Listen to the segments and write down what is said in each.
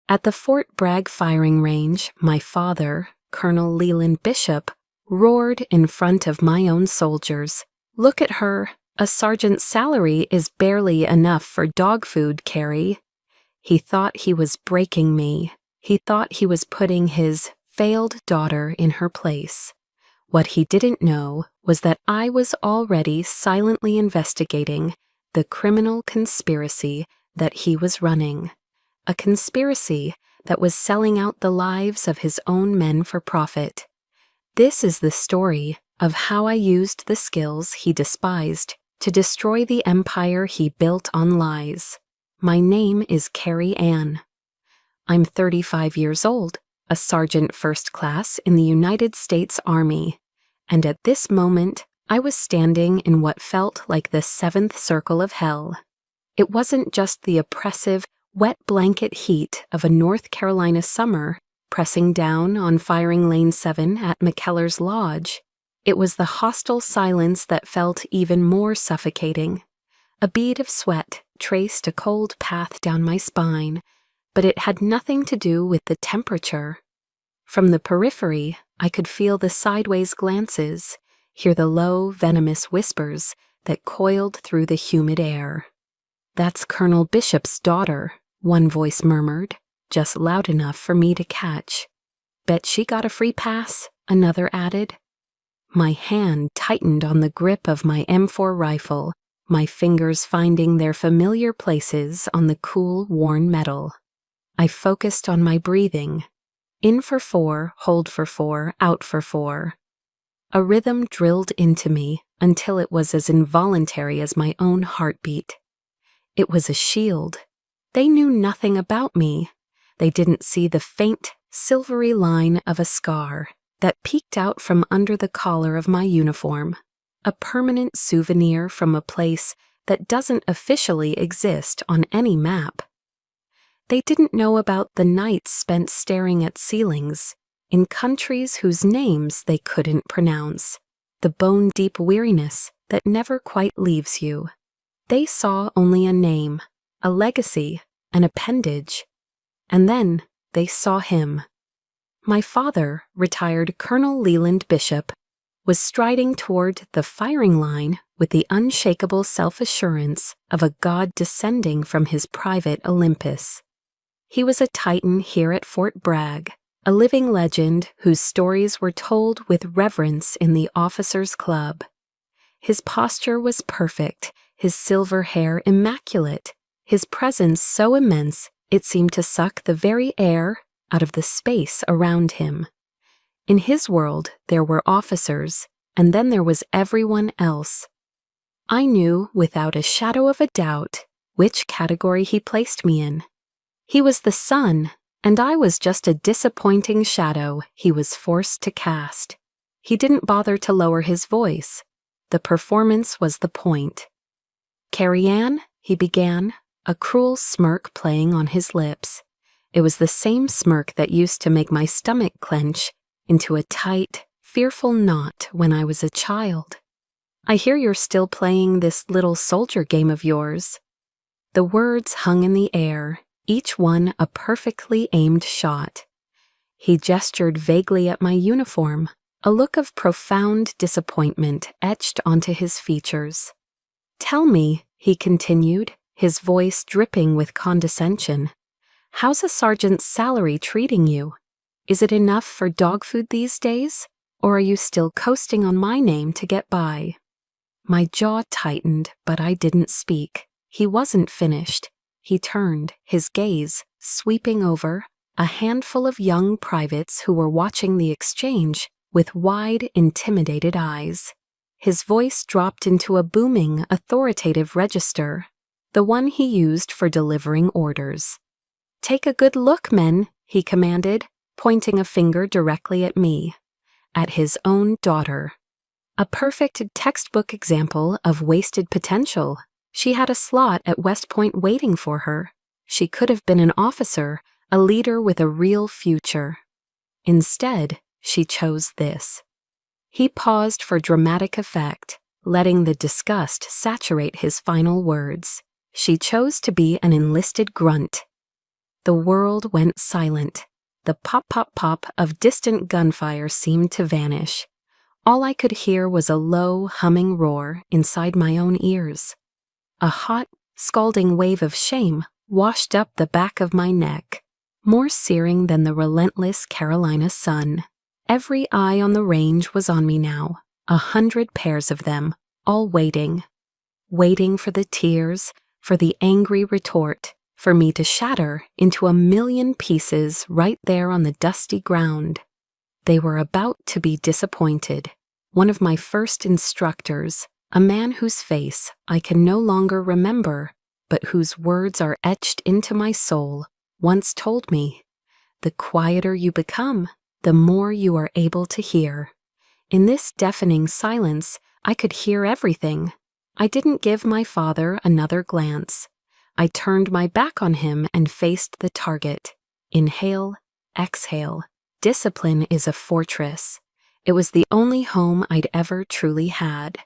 At the Fort Bragg firing range, my father, Colonel Leland Bishop, roared in front of my own soldiers. "Look at her. A sergeant's salary is barely enough for dog food, Carrie." He thought he was breaking me. He thought he was putting his failed daughter in her place. What he didn't know was that I was already silently investigating the criminal conspiracy that he was running. A conspiracy that was selling out the lives of his own men for profit. This is the story of how I used the skills he despised to destroy the empire he built on lies. My name is Carrie Ann. I'm 35 years old, a sergeant first class in the United States Army, and at this moment I was standing in what felt like the seventh circle of hell. It wasn't just the oppressive, wet blanket heat of a North Carolina summer pressing down on firing lane 7 at McKellar's Lodge. It was the hostile silence that felt even more suffocating. A bead of sweat traced a cold path down my spine, but it had nothing to do with the temperature. From the periphery, I could feel the sideways glances, hear the low, venomous whispers that coiled through the humid air. "That's Colonel Bishop's daughter," one voice murmured, just loud enough for me to catch. "Bet she got a free pass," another added. My hand tightened on the grip of my M4 rifle, my fingers finding their familiar places on the cool, worn metal. I focused on my breathing. In for 4, hold for 4, out for 4. A rhythm drilled into me until it was as involuntary as my own heartbeat. It was a shield. They knew nothing about me. They didn't see the faint, silvery line of a scar that peeked out from under the collar of my uniform, a permanent souvenir from a place that doesn't officially exist on any map. They didn't know about the nights spent staring at ceilings in countries whose names they couldn't pronounce, the bone-deep weariness that never quite leaves you. They saw only a name, a legacy, an appendage. And then they saw him. My father, retired Colonel Leland Bishop, was striding toward the firing line with the unshakable self-assurance of a god descending from his private Olympus. He was a titan here at Fort Bragg, a living legend whose stories were told with reverence in the officers' club. His posture was perfect, his silver hair immaculate, his presence so immense it seemed to suck the very air out of the space around him. In his world, there were officers, and then there was everyone else. I knew without a shadow of a doubt which category he placed me in. He was the sun, and I was just a disappointing shadow he was forced to cast. He didn't bother to lower his voice. The performance was the point. "Carrie Ann," he began, a cruel smirk playing on his lips. It was the same smirk that used to make my stomach clench into a tight, fearful knot when I was a child. "I hear you're still playing this little soldier game of yours." The words hung in the air, each one a perfectly aimed shot. He gestured vaguely at my uniform, a look of profound disappointment etched onto his features. "Tell me," he continued, his voice dripping with condescension, "how's a sergeant's salary treating you? Is it enough for dog food these days, or are you still coasting on my name to get by?" My jaw tightened, but I didn't speak. He wasn't finished. He turned, his gaze sweeping over a handful of young privates who were watching the exchange with wide, intimidated eyes. His voice dropped into a booming, authoritative register, the one he used for delivering orders. "Take a good look, men," he commanded, pointing a finger directly at me, at his own daughter. A perfect textbook example of wasted potential. She had a slot at West Point waiting for her. She could have been an officer, a leader with a real future. Instead, she chose this. He paused for dramatic effect, letting the disgust saturate his final words. She chose to be an enlisted grunt. The world went silent. The pop-pop-pop of distant gunfire seemed to vanish. All I could hear was a low, humming roar inside my own ears. A hot, scalding wave of shame washed up the back of my neck, more searing than the relentless Carolina sun. Every eye on the range was on me now, 100 pairs of them, all waiting for the tears, for the angry retort, for me to shatter into a million pieces right there on the dusty ground. They were about to be disappointed. One of my first instructors, a man whose face I can no longer remember, but whose words are etched into my soul, once told me, "The quieter you become, the more you are able to hear." In this deafening silence, I could hear everything. I didn't give my father another glance. I turned my back on him and faced the target. Inhale, exhale. Discipline is a fortress. It was the only home I'd ever truly had.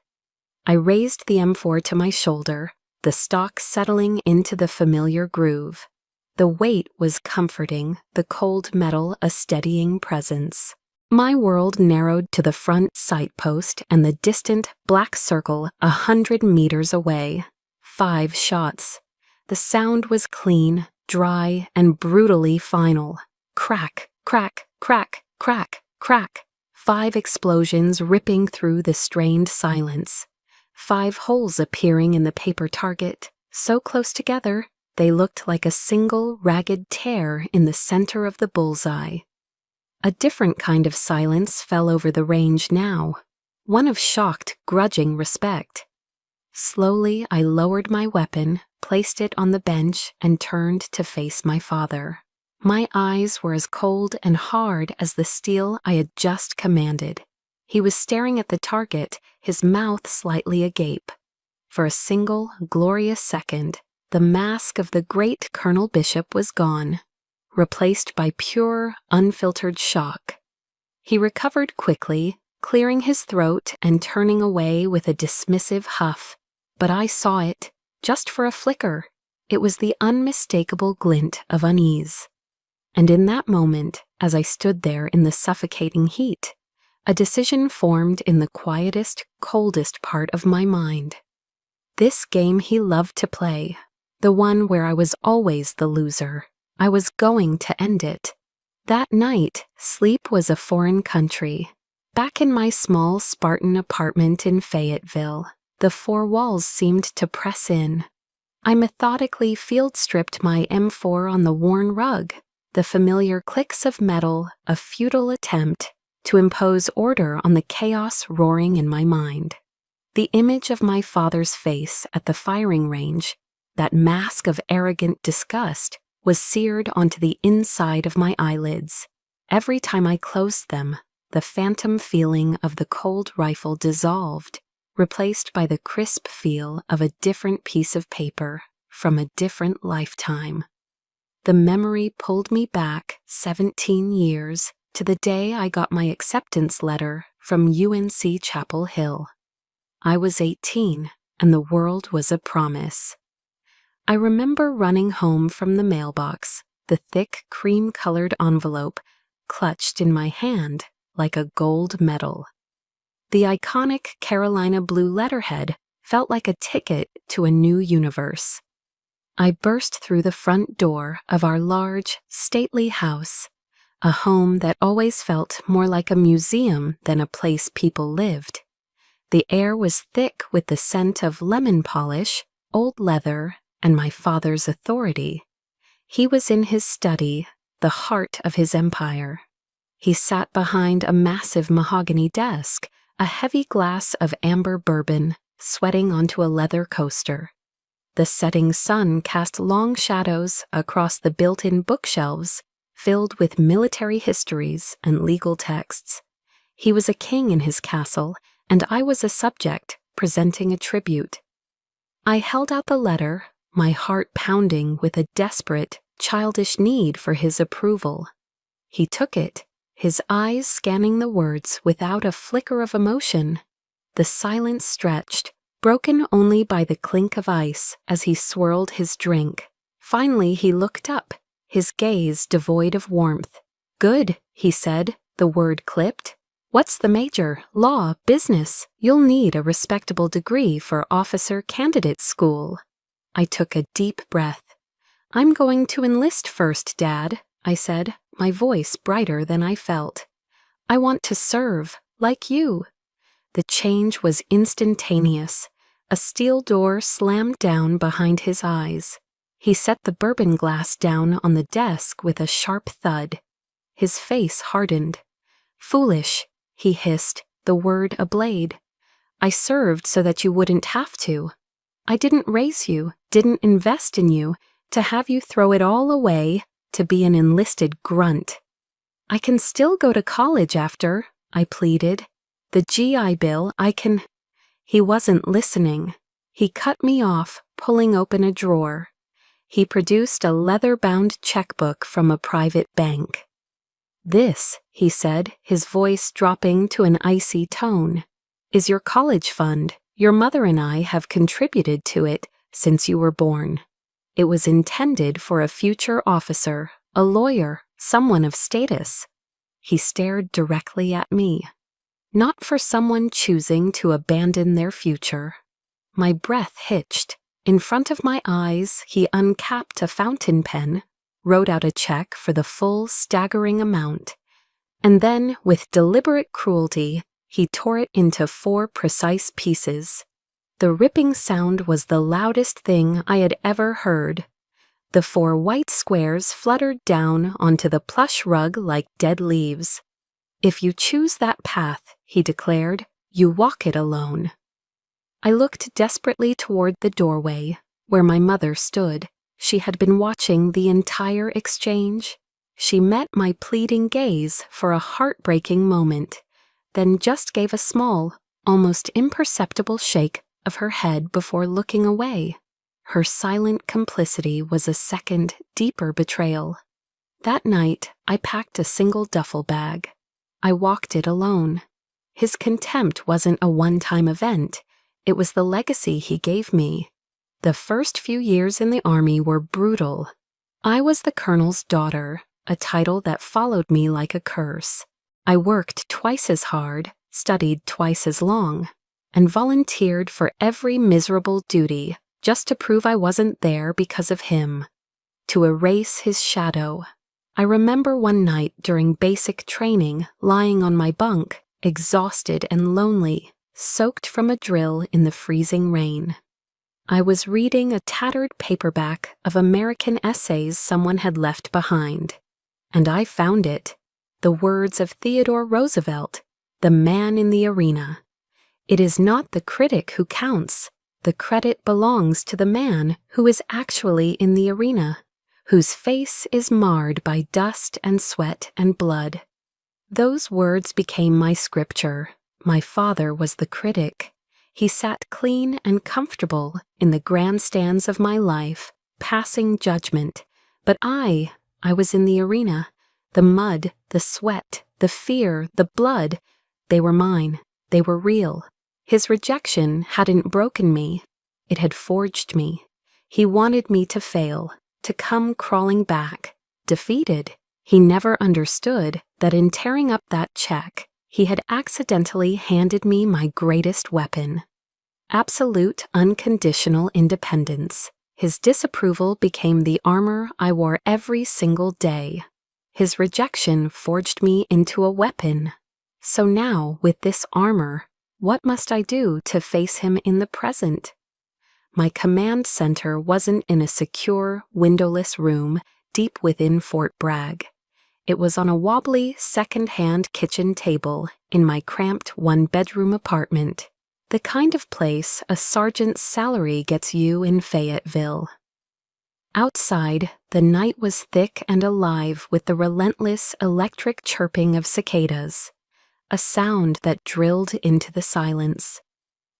I raised the M4 to my shoulder, the stock settling into the familiar groove. The weight was comforting, the cold metal a steadying presence. My world narrowed to the front sight post and the distant black circle 100 meters away. 5 shots. The sound was clean, dry, and brutally final. Crack, crack, crack, crack, crack. 5 explosions ripping through the strained silence. 5 holes appearing in the paper target, so close together, they looked like a single ragged tear in the center of the bullseye. A different kind of silence fell over the range now, one of shocked, grudging respect. Slowly, I lowered my weapon, placed it on the bench, and turned to face my father. My eyes were as cold and hard as the steel I had just commanded. He was staring at the target, his mouth slightly agape. For a single, glorious second, the mask of the great Colonel Bishop was gone, replaced by pure, unfiltered shock. He recovered quickly, clearing his throat and turning away with a dismissive huff. But I saw it, just for a flicker. It was the unmistakable glint of unease. And in that moment, as I stood there in the suffocating heat, a decision formed in the quietest, coldest part of my mind. This game he loved to play, the one where I was always the loser, I was going to end it. That night, sleep was a foreign country. Back in my small Spartan apartment in Fayetteville, the 4 walls seemed to press in. I methodically field-stripped my M4 on the worn rug, the familiar clicks of metal, a futile attempt to impose order on the chaos roaring in my mind. The image of my father's face at the firing range, that mask of arrogant disgust, was seared onto the inside of my eyelids. Every time I closed them, the phantom feeling of the cold rifle dissolved, replaced by the crisp feel of a different piece of paper from a different lifetime. The memory pulled me back 17 years to the day I got my acceptance letter from UNC Chapel Hill. I was 18, and the world was a promise. I remember running home from the mailbox, the thick cream-colored envelope clutched in my hand like a gold medal. The iconic Carolina blue letterhead felt like a ticket to a new universe. I burst through the front door of our large, stately house, a home that always felt more like a museum than a place people lived. The air was thick with the scent of lemon polish, old leather, and my father's authority. He was in his study, the heart of his empire. He sat behind a massive mahogany desk, a heavy glass of amber bourbon sweating onto a leather coaster. The setting sun cast long shadows across the built-in bookshelves filled with military histories and legal texts. He was a king in his castle, and I was a subject presenting a tribute. I held out the letter, my heart pounding with a desperate, childish need for his approval. He took it, his eyes scanning the words without a flicker of emotion. The silence stretched, broken only by the clink of ice as he swirled his drink. Finally, he looked up, his gaze devoid of warmth. "Good," he said, the word clipped. "What's the major? Law, business? You'll need a respectable degree for officer candidate school." I took a deep breath. "I'm going to enlist first, Dad," I said, my voice brighter than I felt. "I want to serve, like you." The change was instantaneous. A steel door slammed down behind his eyes. He set the bourbon glass down on the desk with a sharp thud. His face hardened. "Foolish," he hissed, the word a blade. "I served so that you wouldn't have to. I didn't raise you, didn't invest in you, to have you throw it all away to be an enlisted grunt." "I can still go to college after," I pleaded. "The GI Bill, I can—" He wasn't listening. He cut me off, pulling open a drawer. He produced a leather-bound checkbook from a private bank. "This," he said, his voice dropping to an icy tone, "is your college fund. Your mother and I have contributed to it since you were born. It was intended for a future officer, a lawyer, someone of status." He stared directly at me. Not for someone choosing to abandon their future. My breath hitched. In front of my eyes, he uncapped a fountain pen, wrote out a check for the full staggering amount, and then, with deliberate cruelty, he tore it into 4 precise pieces. The ripping sound was the loudest thing I had ever heard. The 4 white squares fluttered down onto the plush rug like dead leaves. "If you choose that path," he declared, "you walk it alone." I looked desperately toward the doorway, where my mother stood. She had been watching the entire exchange. She met my pleading gaze for a heartbreaking moment, then just gave a small, almost imperceptible shake of her head before looking away. Her silent complicity was a second, deeper betrayal. That night, I packed a single duffel bag. I walked it alone. His contempt wasn't a one-time event. It was the legacy he gave me. The first few years in the Army were brutal. I was the colonel's daughter, a title that followed me like a curse. I worked twice as hard, studied twice as long, and volunteered for every miserable duty just to prove I wasn't there because of him. To erase his shadow. I remember one night during basic training, lying on my bunk, exhausted and lonely, soaked from a drill in the freezing rain. I was reading a tattered paperback of American essays someone had left behind, and I found it. The words of Theodore Roosevelt, the man in the arena. "It is not the critic who counts. The credit belongs to the man who is actually in the arena, whose face is marred by dust and sweat and blood." Those words became my scripture. My father was the critic. He sat clean and comfortable in the grandstands of my life, passing judgment. But I was in the arena. The mud, the sweat, the fear, the blood, they were mine. They were real. His rejection hadn't broken me. It had forged me. He wanted me to fail, to come crawling back, defeated. He never understood that in tearing up that check, he had accidentally handed me my greatest weapon. Absolute, unconditional independence. His disapproval became the armor I wore every single day. His rejection forged me into a weapon. So now, with this armor, what must I do to face him in the present? My command center wasn't in a secure, windowless room deep within Fort Bragg. It was on a wobbly, second-hand kitchen table in my cramped one-bedroom apartment, the kind of place a sergeant's salary gets you in Fayetteville. Outside, the night was thick and alive with the relentless electric chirping of cicadas, a sound that drilled into the silence.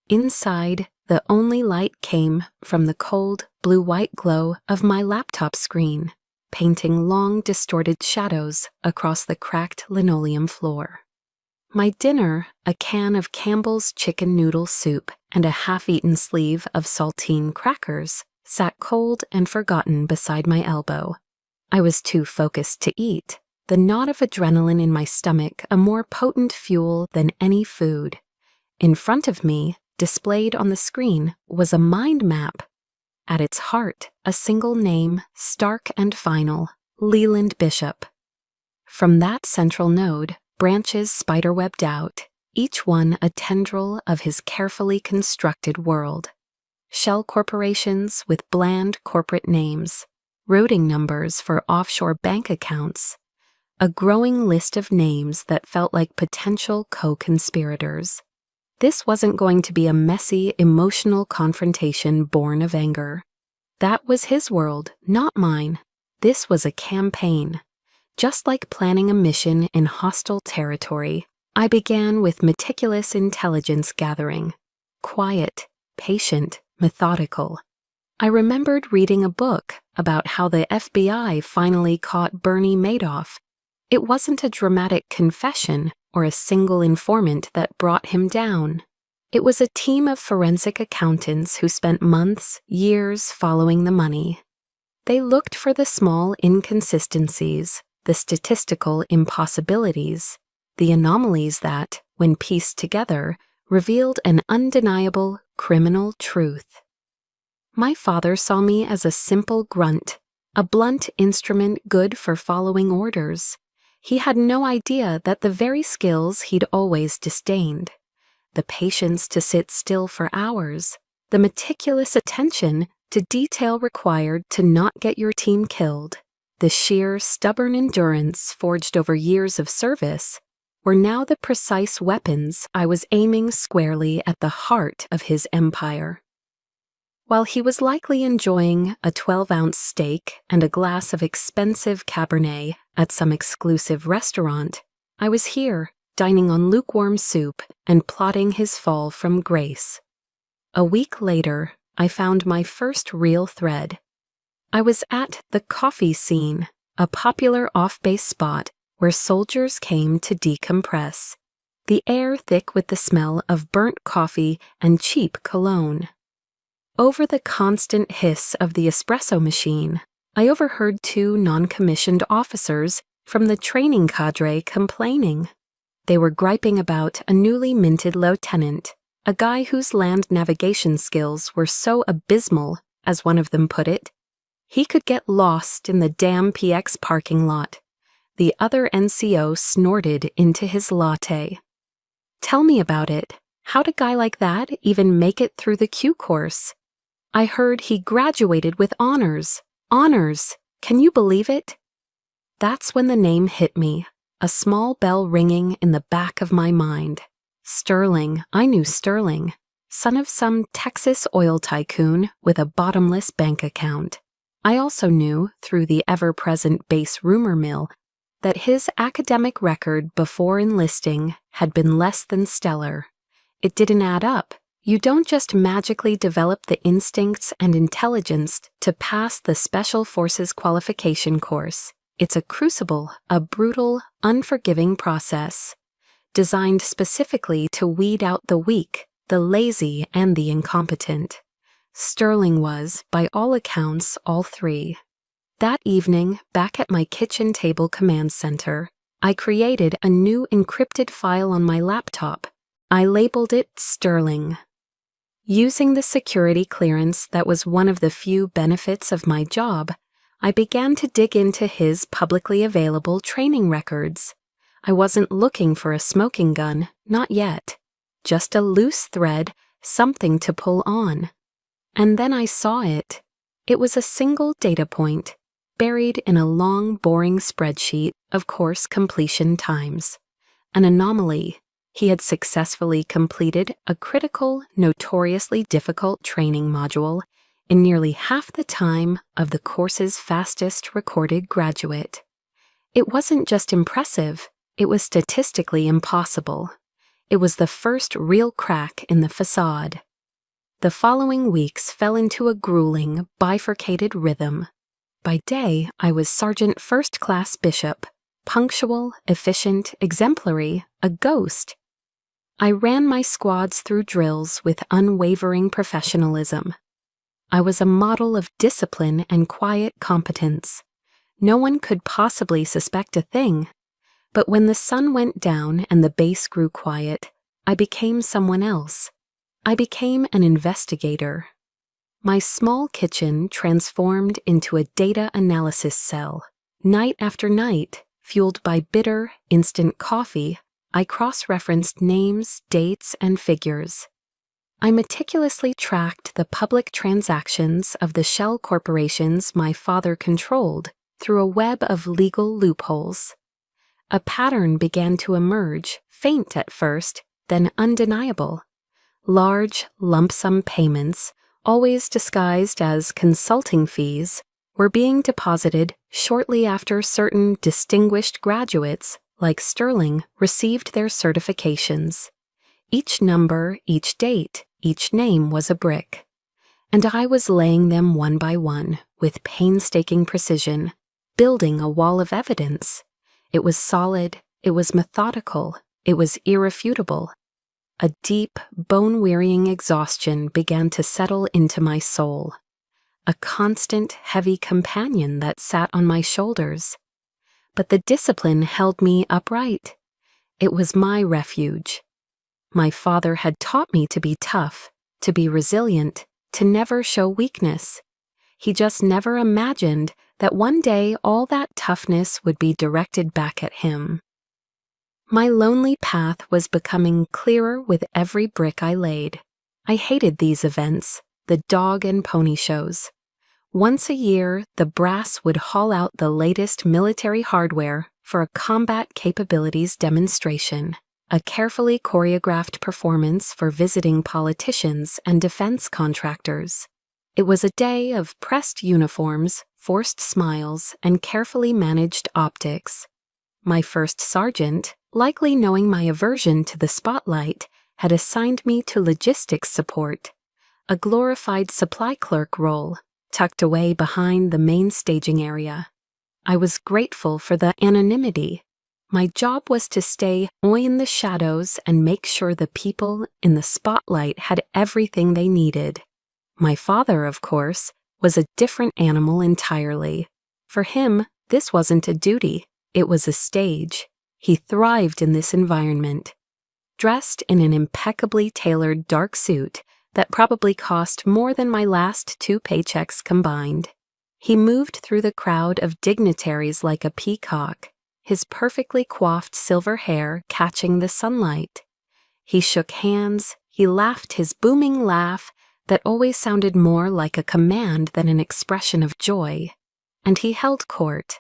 Inside, the only light came from the cold, blue-white glow of my laptop screen, painting long, distorted shadows across the cracked linoleum floor. My dinner, a can of Campbell's chicken noodle soup and a half-eaten sleeve of saltine crackers, sat cold and forgotten beside my elbow. I was too focused to eat, the knot of adrenaline in my stomach a more potent fuel than any food. In front of me, displayed on the screen, was a mind map. At its heart, a single name, stark and final, Leland Bishop. From that central node, branches spiderwebbed out, each one a tendril of his carefully constructed world. Shell corporations with bland corporate names, routing numbers for offshore bank accounts, a growing list of names that felt like potential co-conspirators. This wasn't going to be a messy, emotional confrontation born of anger. That was his world, not mine. This was a campaign. Just like planning a mission in hostile territory, I began with meticulous intelligence gathering. Quiet, patient, methodical. I remembered reading a book about how the FBI finally caught Bernie Madoff. It wasn't a dramatic confession or a single informant that brought him down. It was a team of forensic accountants who spent months, years following the money. They looked for the small inconsistencies, the statistical impossibilities, the anomalies that, when pieced together, revealed an undeniable criminal truth. My father saw me as a simple grunt, a blunt instrument good for following orders. He had no idea that the very skills he'd always disdained, the patience to sit still for hours, the meticulous attention to detail required to not get your team killed, the sheer stubborn endurance forged over years of service, were now the precise weapons I was aiming squarely at the heart of his empire. While he was likely enjoying a 12-ounce steak and a glass of expensive Cabernet at some exclusive restaurant, I was here, dining on lukewarm soup and plotting his fall from grace. A week later, I found my first real thread. I was at the Coffee Scene, a popular off-base spot where soldiers came to decompress, the air thick with the smell of burnt coffee and cheap cologne. Over the constant hiss of the espresso machine, I overheard two non-commissioned officers from the training cadre complaining. They were griping about a newly minted lieutenant, a guy whose land navigation skills were so abysmal, as one of them put it, he could get lost in the damn PX parking lot. The other NCO snorted into his latte. Tell me about it. How'd a guy like that even make it through the Q course? I heard he graduated with honors. Honors! Can you believe it? That's when the name hit me, a small bell ringing in the back of my mind. Sterling, I knew Sterling, son of some Texas oil tycoon with a bottomless bank account. I also knew, through the ever-present base rumor mill, that his academic record before enlisting had been less than stellar. It didn't add up. You don't just magically develop the instincts and intelligence to pass the Special Forces qualification course. It's a crucible, a brutal, unforgiving process, designed specifically to weed out the weak, the lazy, and the incompetent. Sterling was, by all accounts, all three. That evening, back at my kitchen table command center, I created a new encrypted file on my laptop. I labeled it Sterling. Using the security clearance that was one of the few benefits of my job, I began to dig into his publicly available training records. I wasn't looking for a smoking gun, not yet. Just a loose thread, something to pull on. And then I saw it. It was a single data point, buried in a long, boring spreadsheet of course completion times. An anomaly. He had successfully completed a critical, notoriously difficult training module in nearly half the time of the course's fastest recorded graduate. It wasn't just impressive, it was statistically impossible. It was the first real crack in the facade. The following weeks fell into a grueling, bifurcated rhythm. By day, I was Sergeant First Class Bishop, punctual, efficient, exemplary, a ghost. I ran my squads through drills with unwavering professionalism. I was a model of discipline and quiet competence. No one could possibly suspect a thing. But when the sun went down and the bass grew quiet, I became someone else. I became an investigator. My small kitchen transformed into a data analysis cell. Night after night, fueled by bitter, instant coffee, I cross-referenced names, dates, and figures. I meticulously tracked the public transactions of the shell corporations my father controlled through a web of legal loopholes. A pattern began to emerge, faint at first, then undeniable. Large, lump-sum payments, always disguised as consulting fees, were being deposited shortly after certain distinguished graduates, like Sterling, received their certifications. Each number, each date, each name was a brick. And I was laying them one by one, with painstaking precision, building a wall of evidence. It was solid, it was methodical, it was irrefutable. A deep, bone-wearying exhaustion began to settle into my soul. A constant, heavy companion that sat on my shoulders. But the discipline held me upright. It was my refuge. My father had taught me to be tough, to be resilient, to never show weakness. He just never imagined that one day all that toughness would be directed back at him. My lonely path was becoming clearer with every brick I laid. I hated these events, the dog and pony shows. Once a year, the brass would haul out the latest military hardware for a combat capabilities demonstration, a carefully choreographed performance for visiting politicians and defense contractors. It was a day of pressed uniforms, forced smiles, and carefully managed optics. My first sergeant, likely knowing my aversion to the spotlight, had assigned me to logistics support, a glorified supply clerk role, tucked away behind the main staging area. I was grateful for the anonymity. My job was to stay in the shadows and make sure the people in the spotlight had everything they needed. My father, of course, was a different animal entirely. For him, this wasn't a duty, it was a stage. He thrived in this environment. Dressed in an impeccably tailored dark suit that probably cost more than my last 2 paychecks combined, he moved through the crowd of dignitaries like a peacock, his perfectly coiffed silver hair catching the sunlight. He shook hands, he laughed his booming laugh that always sounded more like a command than an expression of joy, and he held court.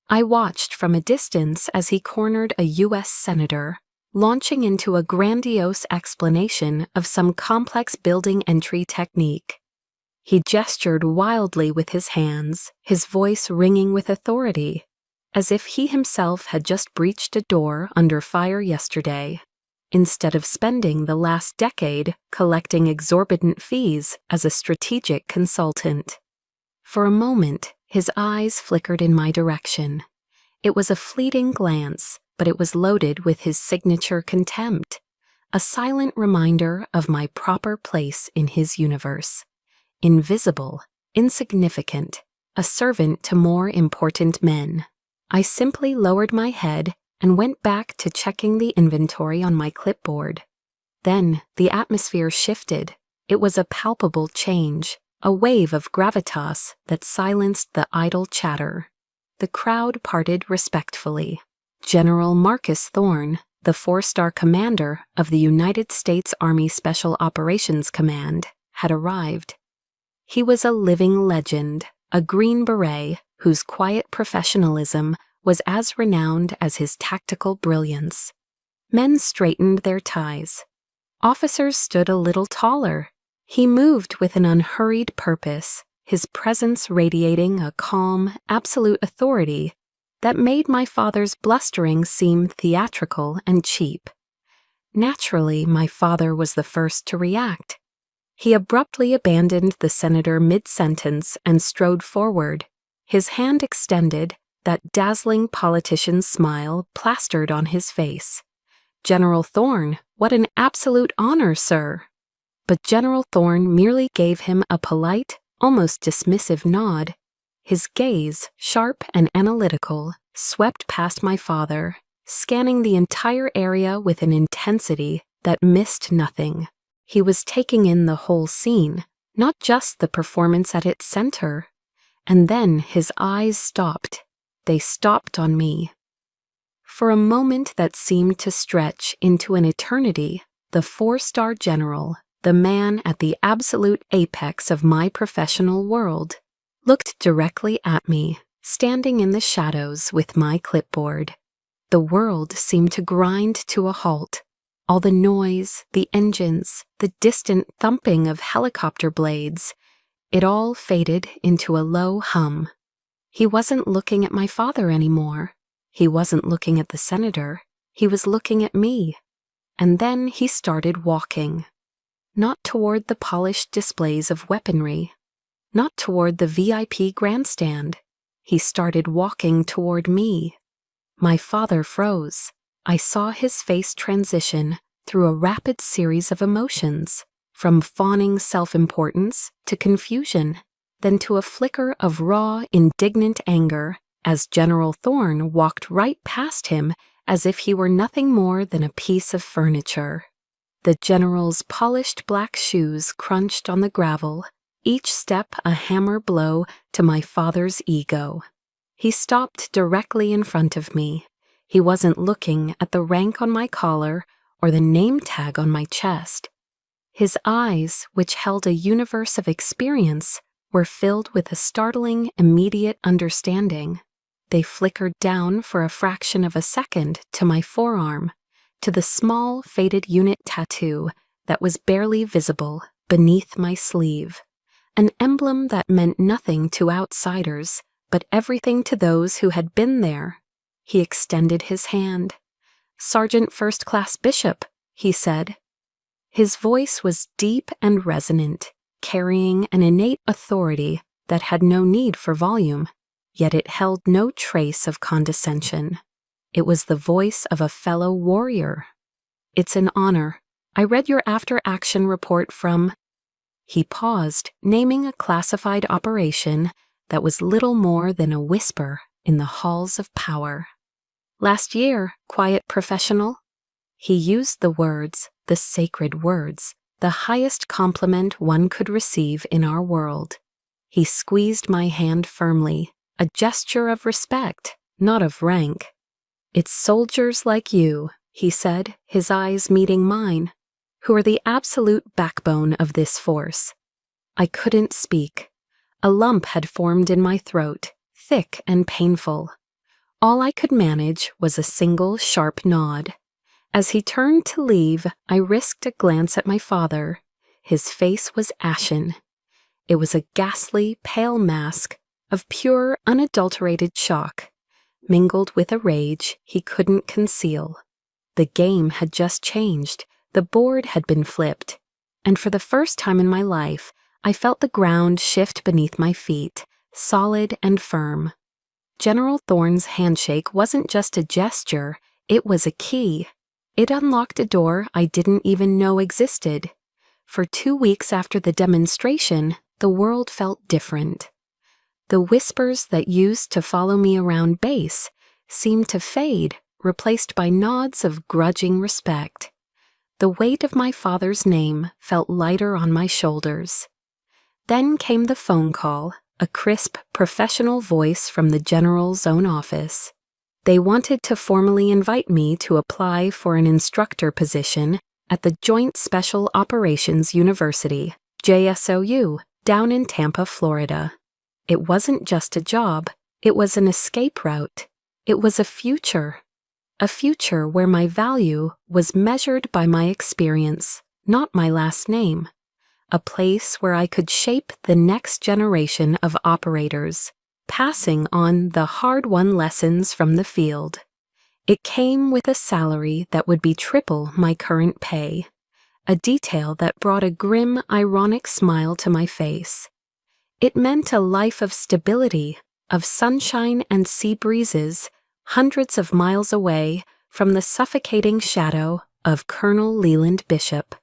I watched from a distance as he cornered a U.S. senator, launching into a grandiose explanation of some complex building entry technique. He gestured wildly with his hands, his voice ringing with authority, as if he himself had just breached a door under fire yesterday, instead of spending the last decade collecting exorbitant fees as a strategic consultant. For a moment, his eyes flickered in my direction. It was a fleeting glance, but it was loaded with his signature contempt, a silent reminder of my proper place in his universe. Invisible, insignificant, a servant to more important men. I simply lowered my head and went back to checking the inventory on my clipboard. Then the atmosphere shifted. It was a palpable change, a wave of gravitas that silenced the idle chatter. The crowd parted respectfully. General Marcus Thorne, the 4-star commander of the United States Army Special Operations Command, had arrived. He was a living legend, a Green Beret whose quiet professionalism was as renowned as his tactical brilliance. Men straightened their ties. Officers stood a little taller. He moved with an unhurried purpose, his presence radiating a calm, absolute authority that made my father's blustering seem theatrical and cheap. Naturally, my father was the first to react. He abruptly abandoned the senator mid-sentence and strode forward, his hand extended, that dazzling politician's smile plastered on his face. "General Thorne, what an absolute honor, sir." But General Thorne merely gave him a polite, almost dismissive nod. His gaze, sharp and analytical, swept past my father, scanning the entire area with an intensity that missed nothing. He was taking in the whole scene, not just the performance at its center. And then his eyes stopped. They stopped on me. For a moment that seemed to stretch into an eternity, the 4-star general, the man at the absolute apex of my professional world, looked directly at me, standing in the shadows with my clipboard. The world seemed to grind to a halt. All the noise, the engines, the distant thumping of helicopter blades, it all faded into a low hum. He wasn't looking at my father anymore. He wasn't looking at the senator. He was looking at me. And then he started walking. Not toward the polished displays of weaponry. Not toward the VIP grandstand. He started walking toward me. My father froze. I saw his face transition through a rapid series of emotions, from fawning self-importance to confusion, then to a flicker of raw, indignant anger as General Thorne walked right past him as if he were nothing more than a piece of furniture. The general's polished black shoes crunched on the gravel, each step a hammer blow to my father's ego. He stopped directly in front of me. He wasn't looking at the rank on my collar or the name tag on my chest. His eyes, which held a universe of experience, were filled with a startling, immediate understanding. They flickered down for a fraction of a second to my forearm, to the small, faded unit tattoo that was barely visible beneath my sleeve, an emblem that meant nothing to outsiders, but everything to those who had been there. He extended his hand. "Sergeant First Class Bishop," he said. His voice was deep and resonant, carrying an innate authority that had no need for volume, yet it held no trace of condescension. It was the voice of a fellow warrior. "It's an honor. I read your after-action report from—" He paused, naming a classified operation that was little more than a whisper in the halls of power. "Last year, quiet professional." He used the words, the sacred words, the highest compliment one could receive in our world. He squeezed my hand firmly, a gesture of respect, not of rank. "It's soldiers like you," he said, his eyes meeting mine, "who are the absolute backbone of this force." I couldn't speak. A lump had formed in my throat, thick and painful. All I could manage was a single sharp nod. As he turned to leave, I risked a glance at my father. His face was ashen. It was a ghastly, pale mask of pure, unadulterated shock, mingled with a rage he couldn't conceal. The game had just changed. The board had been flipped. And for the first time in my life, I felt the ground shift beneath my feet, solid and firm. General Thorne's handshake wasn't just a gesture, it was a key. It unlocked a door I didn't even know existed. For 2 weeks after the demonstration, the world felt different. The whispers that used to follow me around base seemed to fade, replaced by nods of grudging respect. The weight of my father's name felt lighter on my shoulders. Then came the phone call, a crisp, professional voice from the general's own office. They wanted to formally invite me to apply for an instructor position at the Joint Special Operations University, JSOU, down in Tampa, Florida. It wasn't just a job, it was an escape route. It was a future where my value was measured by my experience, not my last name. A place where I could shape the next generation of operators, passing on the hard-won lessons from the field. It came with a salary that would be triple my current pay, a detail that brought a grim, ironic smile to my face. It meant a life of stability, of sunshine and sea breezes, hundreds of miles away from the suffocating shadow of Colonel Leland Bishop.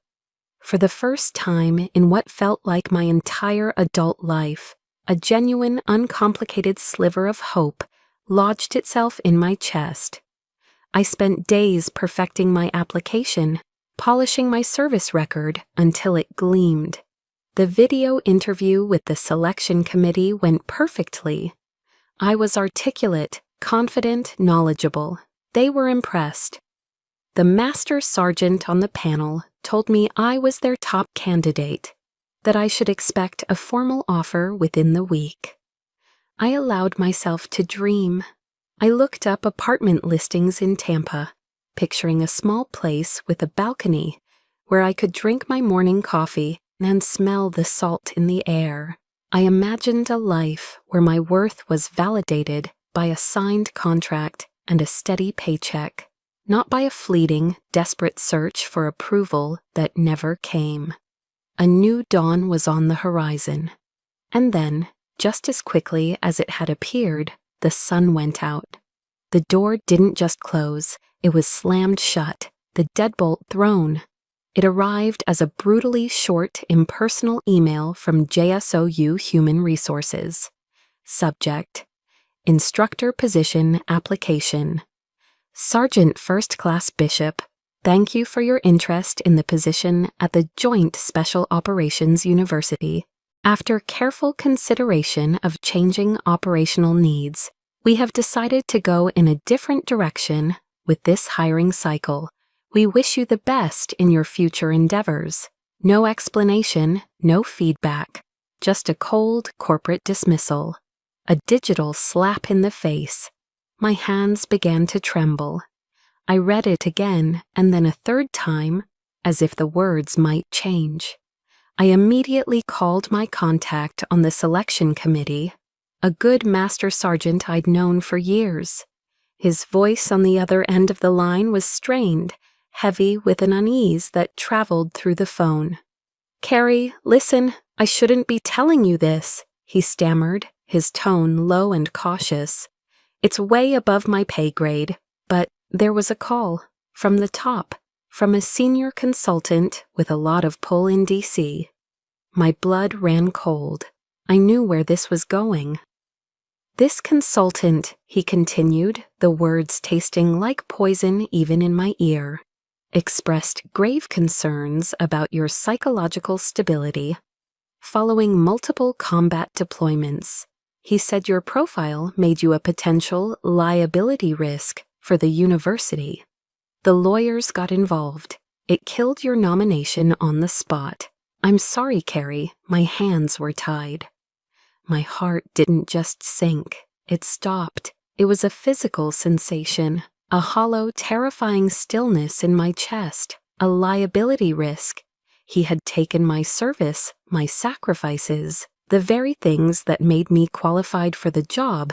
For the first time in what felt like my entire adult life, A genuine, uncomplicated sliver of hope lodged itself in my chest. I spent days perfecting my application, polishing my service record until it gleamed. The video interview with the selection committee went perfectly. I was articulate, confident, knowledgeable. They were impressed. The master sergeant on the panel told me I was their top candidate, that I should expect a formal offer within the week. I allowed myself to dream. I looked up apartment listings in Tampa, picturing a small place with a balcony where I could drink my morning coffee and smell the salt in the air. I imagined a life where my worth was validated by a signed contract and a steady paycheck, not by a fleeting, desperate search for approval that never came. A new dawn was on the horizon. And then, just as quickly as it had appeared, the sun went out. The door didn't just close, it was slammed shut, the deadbolt thrown. It arrived as a brutally short, impersonal email from JSOU Human Resources. Subject: Instructor Position Application. Sergeant First Class Bishop, thank you for your interest in the position at the Joint Special Operations University. After careful consideration of changing operational needs, we have decided to go in a different direction with this hiring cycle. We wish you the best in your future endeavors. No explanation, no feedback, just a cold corporate dismissal. A digital slap in the face. My hands began to tremble. I read it again and then a third time, as if the words might change. I immediately called my contact on the selection committee, a good master sergeant I'd known for years. His voice on the other end of the line was strained, heavy with an unease that traveled through the phone. "Carrie, listen, I shouldn't be telling you this," he stammered, his tone low and cautious. "It's way above my pay grade, but there was a call, from the top, from a senior consultant with a lot of pull in DC. My blood ran cold. I knew where this was going. "This consultant," he continued, the words tasting like poison even in my ear, "expressed grave concerns about your psychological stability. Following multiple combat deployments, he said your profile made you a potential liability risk for the university. The lawyers got involved. It killed your nomination on the spot. I'm sorry, Carrie, my hands were tied." My heart didn't just sink, it stopped. It was a physical sensation, a hollow, terrifying stillness in my chest, a liability risk. He had taken my service, my sacrifices, the very things that made me qualified for the job,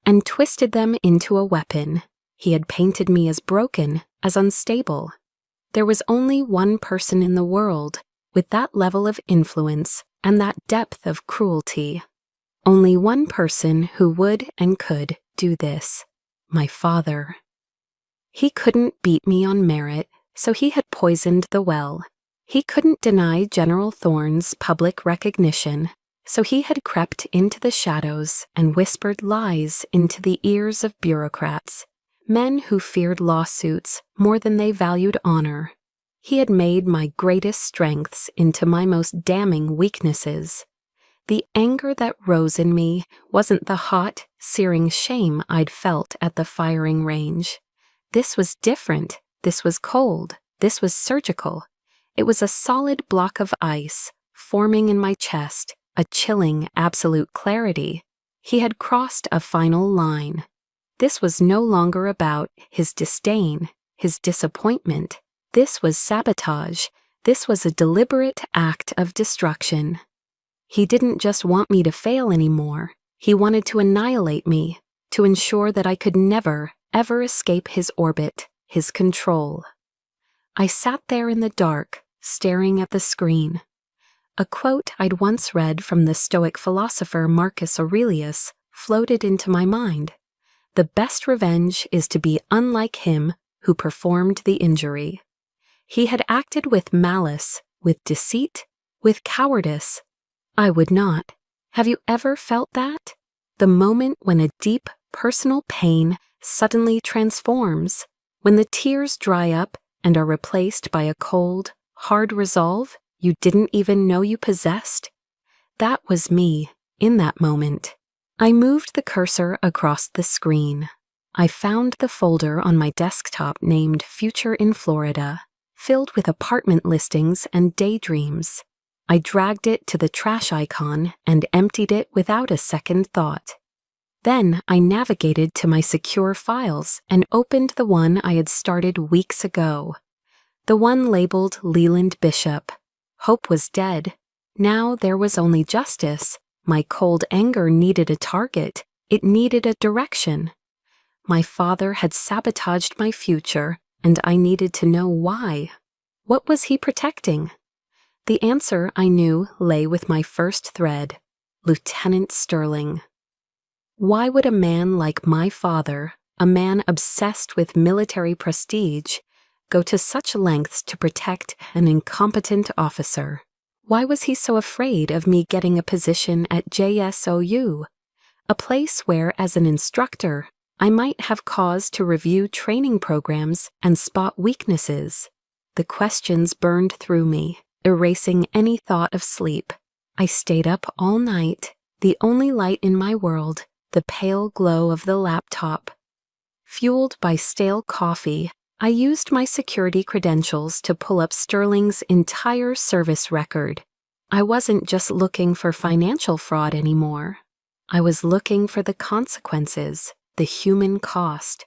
and twisted them into a weapon. He had painted me as broken, as unstable. There was only one person in the world with that level of influence and that depth of cruelty. Only one person who would and could do this: my father. He couldn't beat me on merit, so he had poisoned the well. He couldn't deny General Thorne's public recognition, so he had crept into the shadows and whispered lies into the ears of bureaucrats, men who feared lawsuits more than they valued honor. He had made my greatest strengths into my most damning weaknesses. The anger that rose in me wasn't the hot, searing shame I'd felt at the firing range. This was different. This was cold. This was surgical. It was a solid block of ice, forming in my chest, a chilling, absolute clarity. He had crossed a final line. This was no longer about his disdain, his disappointment. This was sabotage. This was a deliberate act of destruction. He didn't just want me to fail anymore. He wanted to annihilate me, to ensure that I could never, ever escape his orbit, his control. I sat there in the dark, staring at the screen. A quote I'd once read from the Stoic philosopher Marcus Aurelius floated into my mind. The best revenge is to be unlike him who performed the injury. He had acted with malice, with deceit, with cowardice. I would not. Have you ever felt that? The moment when a deep, personal pain suddenly transforms, when the tears dry up and are replaced by a cold, hard resolve you didn't even know you possessed? That was me, in that moment. I moved the cursor across the screen. I found the folder on my desktop named Future in Florida, filled with apartment listings and daydreams. I dragged it to the trash icon and emptied it without a second thought. Then I navigated to my secure files and opened the one I had started weeks ago. The one labeled Leland Bishop. Hope was dead. Now there was only justice. My cold anger needed a target. It needed a direction. My father had sabotaged my future, and I needed to know why. What was he protecting? The answer, I knew, lay with my first thread, Lieutenant Sterling. Why would a man like my father, a man obsessed with military prestige, go to such lengths to protect an incompetent officer? Why was he so afraid of me getting a position at JSOU, a place where, as an instructor, I might have cause to review training programs and spot weaknesses? The questions burned through me, erasing any thought of sleep. I stayed up all night, the only light in my world, the pale glow of the laptop. Fueled by stale coffee, I used my security credentials to pull up Sterling's entire service record. I wasn't just looking for financial fraud anymore. I was looking for the consequences, the human cost.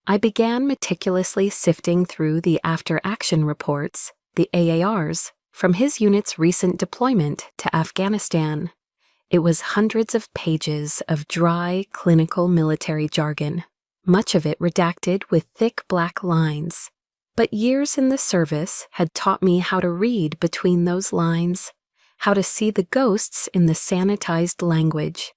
I began meticulously sifting through the after-action reports, the AARs, from his unit's recent deployment to Afghanistan. It was hundreds of pages of dry, clinical military jargon, much of it redacted with thick black lines. But years in the service had taught me how to read between those lines, how to see the ghosts in the sanitized language.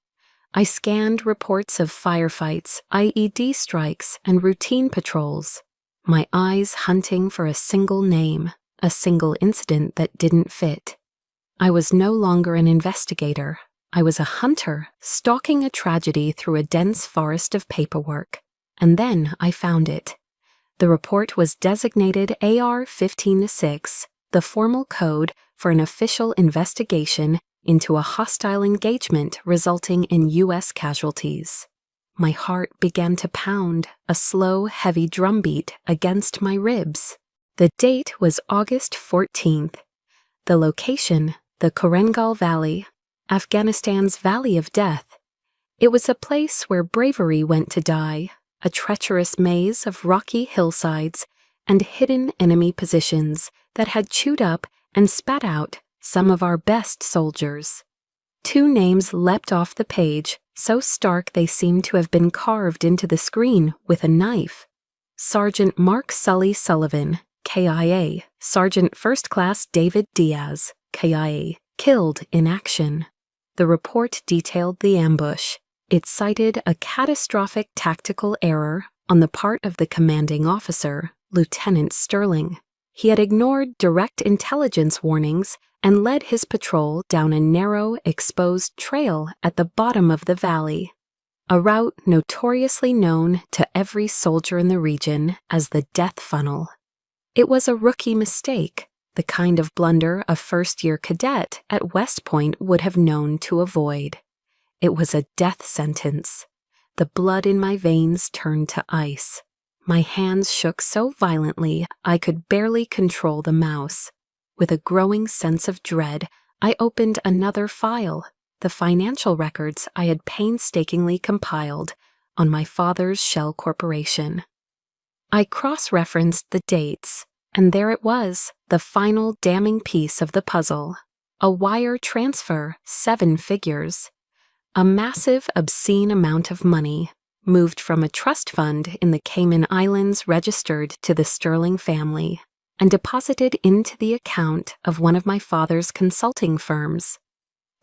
I scanned reports of firefights, IED strikes, and routine patrols, my eyes hunting for a single name, a single incident that didn't fit. I was no longer an investigator. I was a hunter, stalking a tragedy through a dense forest of paperwork. And then I found it. The report was designated AR-15-6, the formal code for an official investigation into a hostile engagement resulting in U.S. casualties. My heart began to pound, a slow, heavy drumbeat against my ribs. The date was August 14th. The location, the Korengal Valley, Afghanistan's Valley of Death. It was a place where bravery went to die, a treacherous maze of rocky hillsides and hidden enemy positions that had chewed up and spat out some of our best soldiers. Two names leapt off the page, so stark they seemed to have been carved into the screen with a knife. Sergeant Mark Sully Sullivan, KIA, Sergeant First Class David Diaz, KIA, killed in action. The report detailed the ambush. It cited a catastrophic tactical error on the part of the commanding officer, Lieutenant Sterling. He had ignored direct intelligence warnings and led his patrol down a narrow, exposed trail at the bottom of the valley, a route notoriously known to every soldier in the region as the death funnel. It was a rookie mistake, the kind of blunder a first-year cadet at West Point would have known to avoid. It was a death sentence. The blood in my veins turned to ice. My hands shook so violently I could barely control the mouse. With a growing sense of dread, I opened another file, the financial records I had painstakingly compiled on my father's shell corporation. I cross-referenced the dates, and there it was, the final damning piece of the puzzle. A wire transfer, 7 figures. A massive, obscene amount of money, moved from a trust fund in the Cayman Islands registered to the Sterling family, and deposited into the account of one of my father's consulting firms.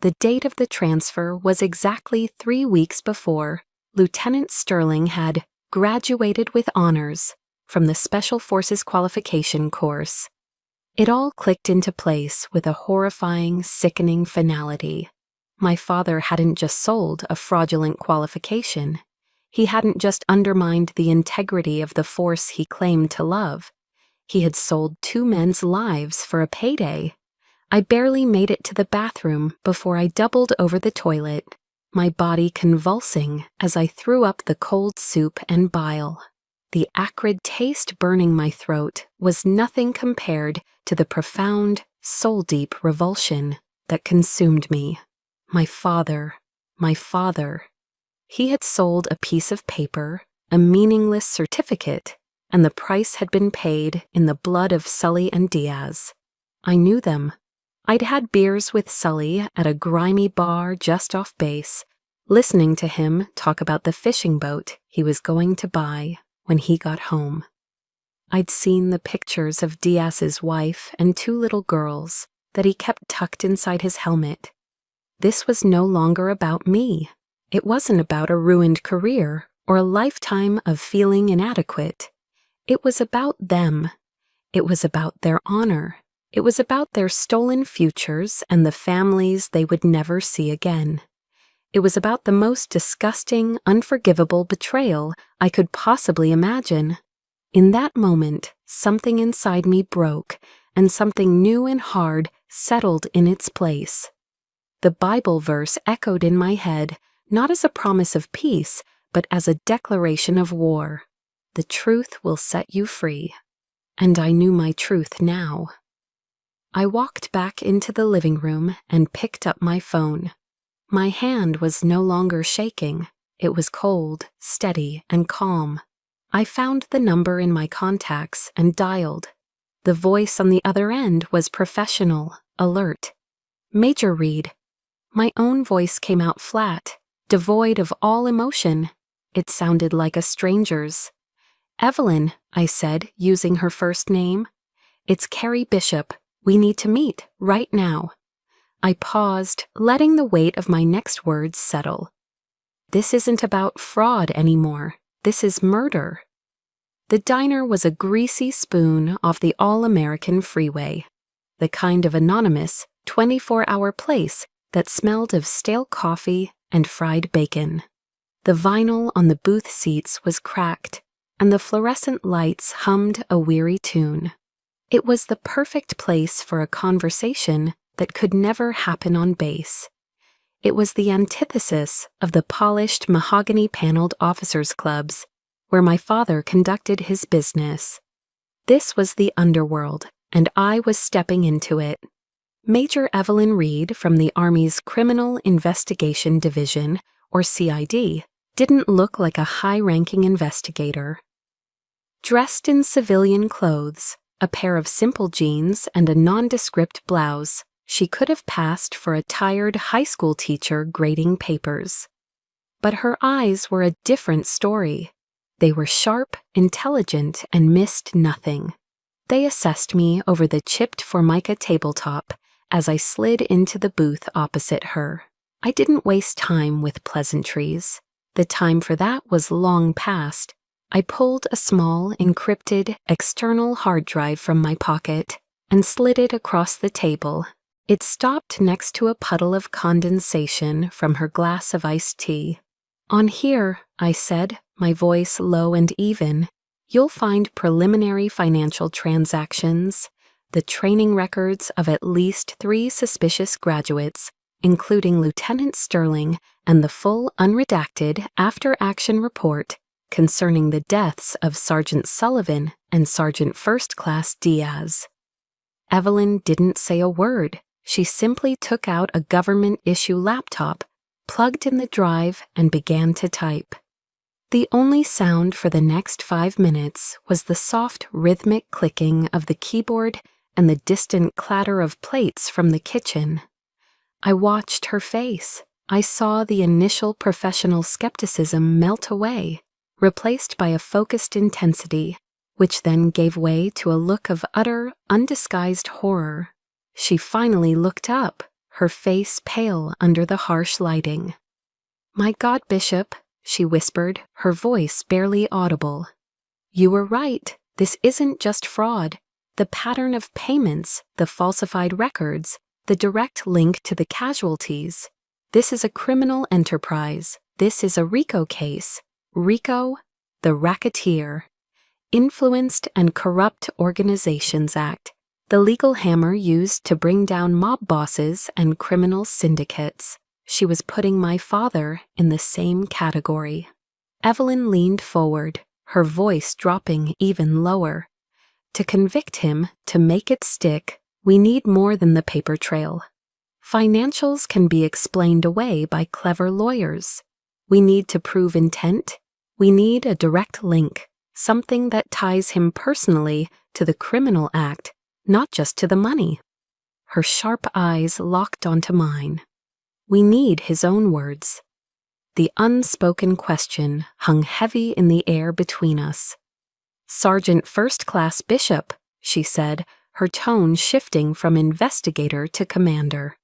The date of the transfer was exactly 3 weeks before Lieutenant Sterling had graduated with honors from the Special Forces qualification course. It all clicked into place with a horrifying, sickening finality. My father hadn't just sold a fraudulent qualification. He hadn't just undermined the integrity of the force he claimed to love. He had sold 2 men's lives for a payday. I barely made it to the bathroom before I doubled over the toilet, my body convulsing as I threw up the cold soup and bile. The acrid taste burning my throat was nothing compared to the profound, soul-deep revulsion that consumed me. My father. He had sold a piece of paper, a meaningless certificate, and the price had been paid in the blood of Sully and Diaz. I knew them. I'd had beers with Sully at a grimy bar just off base, listening to him talk about the fishing boat he was going to buy when he got home. I'd seen the pictures of Diaz's wife and 2 little girls that he kept tucked inside his helmet. This was no longer about me. It wasn't about a ruined career or a lifetime of feeling inadequate. It was about them. It was about their honor. It was about their stolen futures and the families they would never see again. It was about the most disgusting, unforgivable betrayal I could possibly imagine. In that moment, something inside me broke, and something new and hard settled in its place. The Bible verse echoed in my head, not as a promise of peace, but as a declaration of war. The truth will set you free. And I knew my truth now. I walked back into the living room and picked up my phone. My hand was no longer shaking. It was cold, steady, and calm. I found the number in my contacts and dialed. The voice on the other end was professional, alert. Major Reed. My own voice came out flat, devoid of all emotion. It sounded like a stranger's. "Evelyn," I said, using her first name. "It's Carrie Bishop. We need to meet, right now." I paused, letting the weight of my next words settle. This isn't about fraud anymore. This is murder. The diner was a greasy spoon off the All-American Freeway, the kind of anonymous, 24-hour place that smelled of stale coffee and fried bacon. The vinyl on the booth seats was cracked, and the fluorescent lights hummed a weary tune. It was the perfect place for a conversation that could never happen on base. It was the antithesis of the polished mahogany-paneled officers' clubs where my father conducted his business. This was the underworld, and I was stepping into it. Major Evelyn Reed from the Army's Criminal Investigation Division, or CID, didn't look like a high-ranking investigator. Dressed in civilian clothes, a pair of simple jeans and a nondescript blouse, she could have passed for a tired high school teacher grading papers. But her eyes were a different story. They were sharp, intelligent, and missed nothing. They assessed me over the chipped Formica tabletop as I slid into the booth opposite her. I didn't waste time with pleasantries. The time for that was long past. I pulled a small, encrypted, external hard drive from my pocket and slid it across the table. It stopped next to a puddle of condensation from her glass of iced tea. "On here," I said, my voice low and even, "you'll find preliminary financial transactions, the training records of at least 3 suspicious graduates, including Lieutenant Sterling, and the full unredacted after-action report concerning the deaths of Sergeant Sullivan and Sergeant First Class Diaz." Evelyn didn't say a word. She simply took out a government-issue laptop, plugged in the drive, and began to type. The only sound for the next 5 minutes was the soft, rhythmic clicking of the keyboard and the distant clatter of plates from the kitchen. I watched her face. I saw the initial professional skepticism melt away, replaced by a focused intensity, which then gave way to a look of utter, undisguised horror. She finally looked up, her face pale under the harsh lighting. "My God, Bishop," she whispered, her voice barely audible. "You were right. This isn't just fraud. The pattern of payments, the falsified records, the direct link to the casualties. This is a criminal enterprise. This is a RICO case. RICO, the Racketeer, Influenced and Corrupt Organizations Act, the legal hammer used to bring down mob bosses and criminal syndicates. She was putting my father in the same category. Evelyn leaned forward, her voice dropping even lower. To convict him, to make it stick, we need more than the paper trail. Financials can be explained away by clever lawyers. We need to prove intent. We need a direct link, something that ties him personally to the criminal act, not just to the money. Her sharp eyes locked onto mine. We need his own words. The unspoken question hung heavy in the air between us. "Sergeant First Class Bishop," she said, her tone shifting from investigator to commander.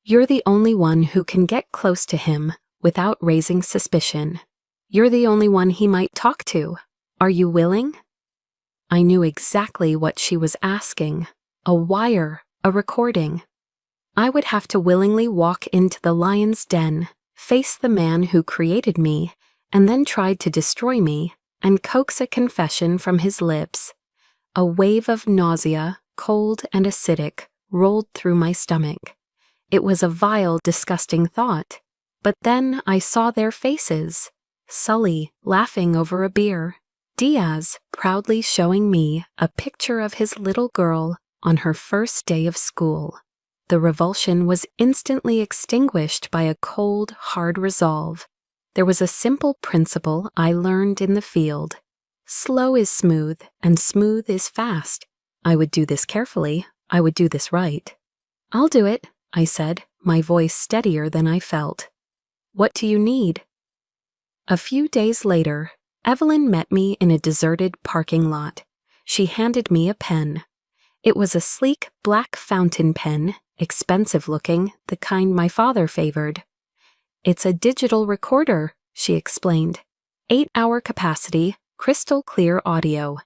"You're the only one who can get close to him without raising suspicion. You're the only one he might talk to. Are you willing?" I knew exactly what she was asking. A wire, a recording. I would have to willingly walk into the lion's den, face the man who created me, and then tried to destroy me, and coax a confession from his lips. A wave of nausea, cold and acidic, rolled through my stomach. It was a vile, disgusting thought. But then I saw their faces. Sully laughing over a beer. Diaz proudly showing me a picture of his little girl on her first day of school. The revulsion was instantly extinguished by a cold, hard resolve. There was a simple principle I learned in the field. Slow is smooth, and smooth is fast. I would do this carefully. I would do this right. "I'll do it," I said, my voice steadier than I felt. "What do you need?" A few days later, Evelyn met me in a deserted parking lot. She handed me a pen. It was a sleek black fountain pen, expensive looking, the kind my father favored. "It's a digital recorder," she explained. 8-hour capacity, crystal clear audio.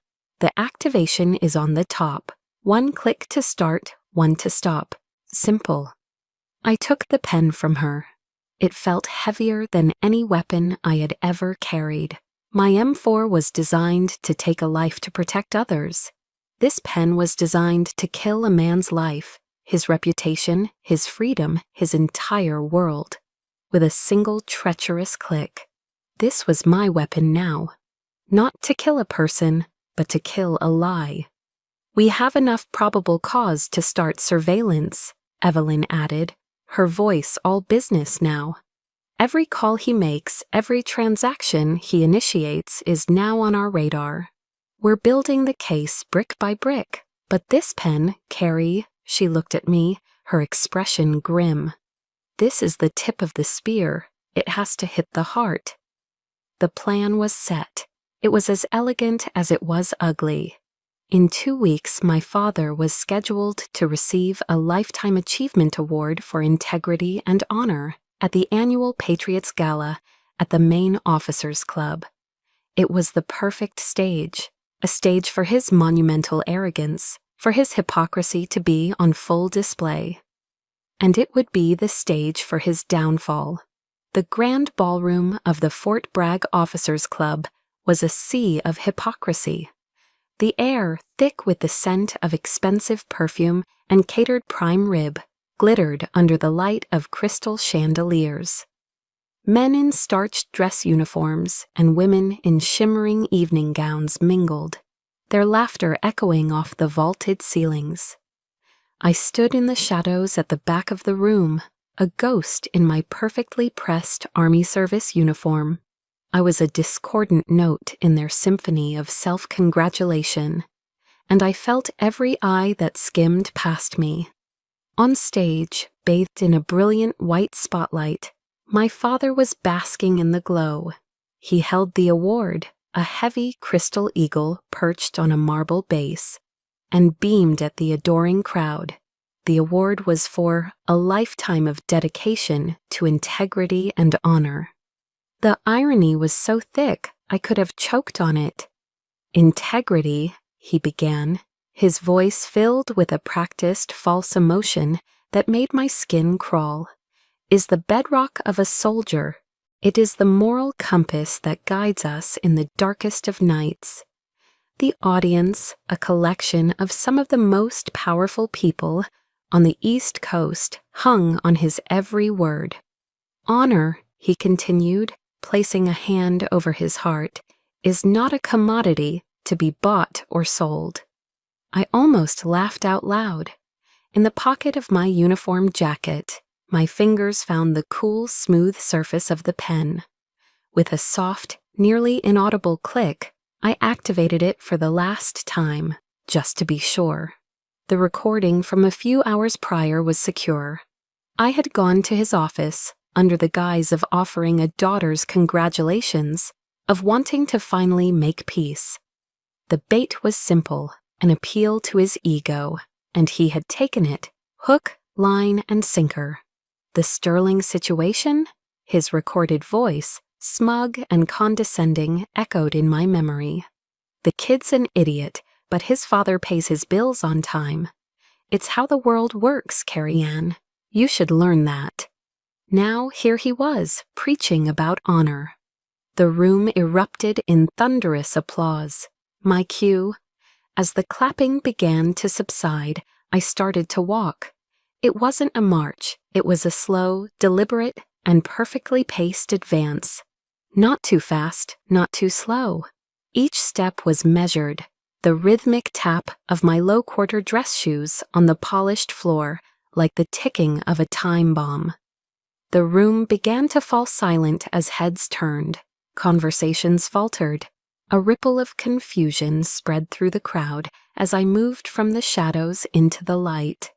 The activation is on the top. 1 click to start, 1 to stop. Simple. I took the pen from her. It felt heavier than any weapon I had ever carried. My M4 was designed to take a life to protect others. This pen was designed to kill a man's life, his reputation, his freedom, his entire world. With a single treacherous click. This was my weapon now. Not to kill a person, but to kill a lie. "We have enough probable cause to start surveillance," Evelyn added, her voice all business now. "Every call he makes, every transaction he initiates is now on our radar. We're building the case brick by brick, but this pen, Carrie," she looked at me, her expression grim. "This is the tip of the spear. It has to hit the heart." The plan was set. It was as elegant as it was ugly. In 2 weeks, my father was scheduled to receive a Lifetime Achievement Award for Integrity and Honor at the annual Patriots Gala at the Maine Officers Club. It was the perfect stage, a stage for his monumental arrogance, for his hypocrisy to be on full display. And it would be the stage for his downfall. The grand ballroom of the Fort Bragg Officers Club was a sea of hypocrisy. The air, thick with the scent of expensive perfume and catered prime rib, glittered under the light of crystal chandeliers. Men in starched dress uniforms and women in shimmering evening gowns mingled, their laughter echoing off the vaulted ceilings. I stood in the shadows at the back of the room, a ghost in my perfectly pressed Army service uniform. I was a discordant note in their symphony of self-congratulation, and I felt every eye that skimmed past me. On stage, bathed in a brilliant white spotlight, my father was basking in the glow. He held the award, a heavy crystal eagle perched on a marble base, and beamed at the adoring crowd. The award was for a lifetime of dedication to integrity and honor. The irony was so thick I could have choked on it. "Integrity," he began, his voice filled with a practiced false emotion that made my skin crawl. is the bedrock of a soldier. It is the moral compass that guides us in the darkest of nights. The audience, a collection of some of the most powerful people on the East Coast, hung on his every word. Honor, he continued, placing a hand over his heart, is not a commodity to be bought or sold. I almost laughed out loud. In the pocket of my uniform jacket, my fingers found the cool, smooth surface of the pen. With a soft, nearly inaudible click, I activated it for the last time, just to be sure. The recording from a few hours prior was secure. I had gone to his office under the guise of offering a daughter's congratulations, of wanting to finally make peace. The bait was simple, an appeal to his ego, and he had taken it, hook, line, and sinker. The sterling situation? His recorded voice, smug and condescending, echoed in my memory. The kid's an idiot, but his father pays his bills on time. It's how the world works, Carrie Ann. You should learn that. Now here he was, preaching about honor. The room erupted in thunderous applause. My cue. As the clapping began to subside, I started to walk. It wasn't a march, it was a slow, deliberate, and perfectly paced advance. Not too fast, not too slow. Each step was measured, the rhythmic tap of my low-quarter dress shoes on the polished floor like the ticking of a time bomb. The room began to fall silent as heads turned. Conversations faltered. A ripple of confusion spread through the crowd as I moved from the shadows into the light.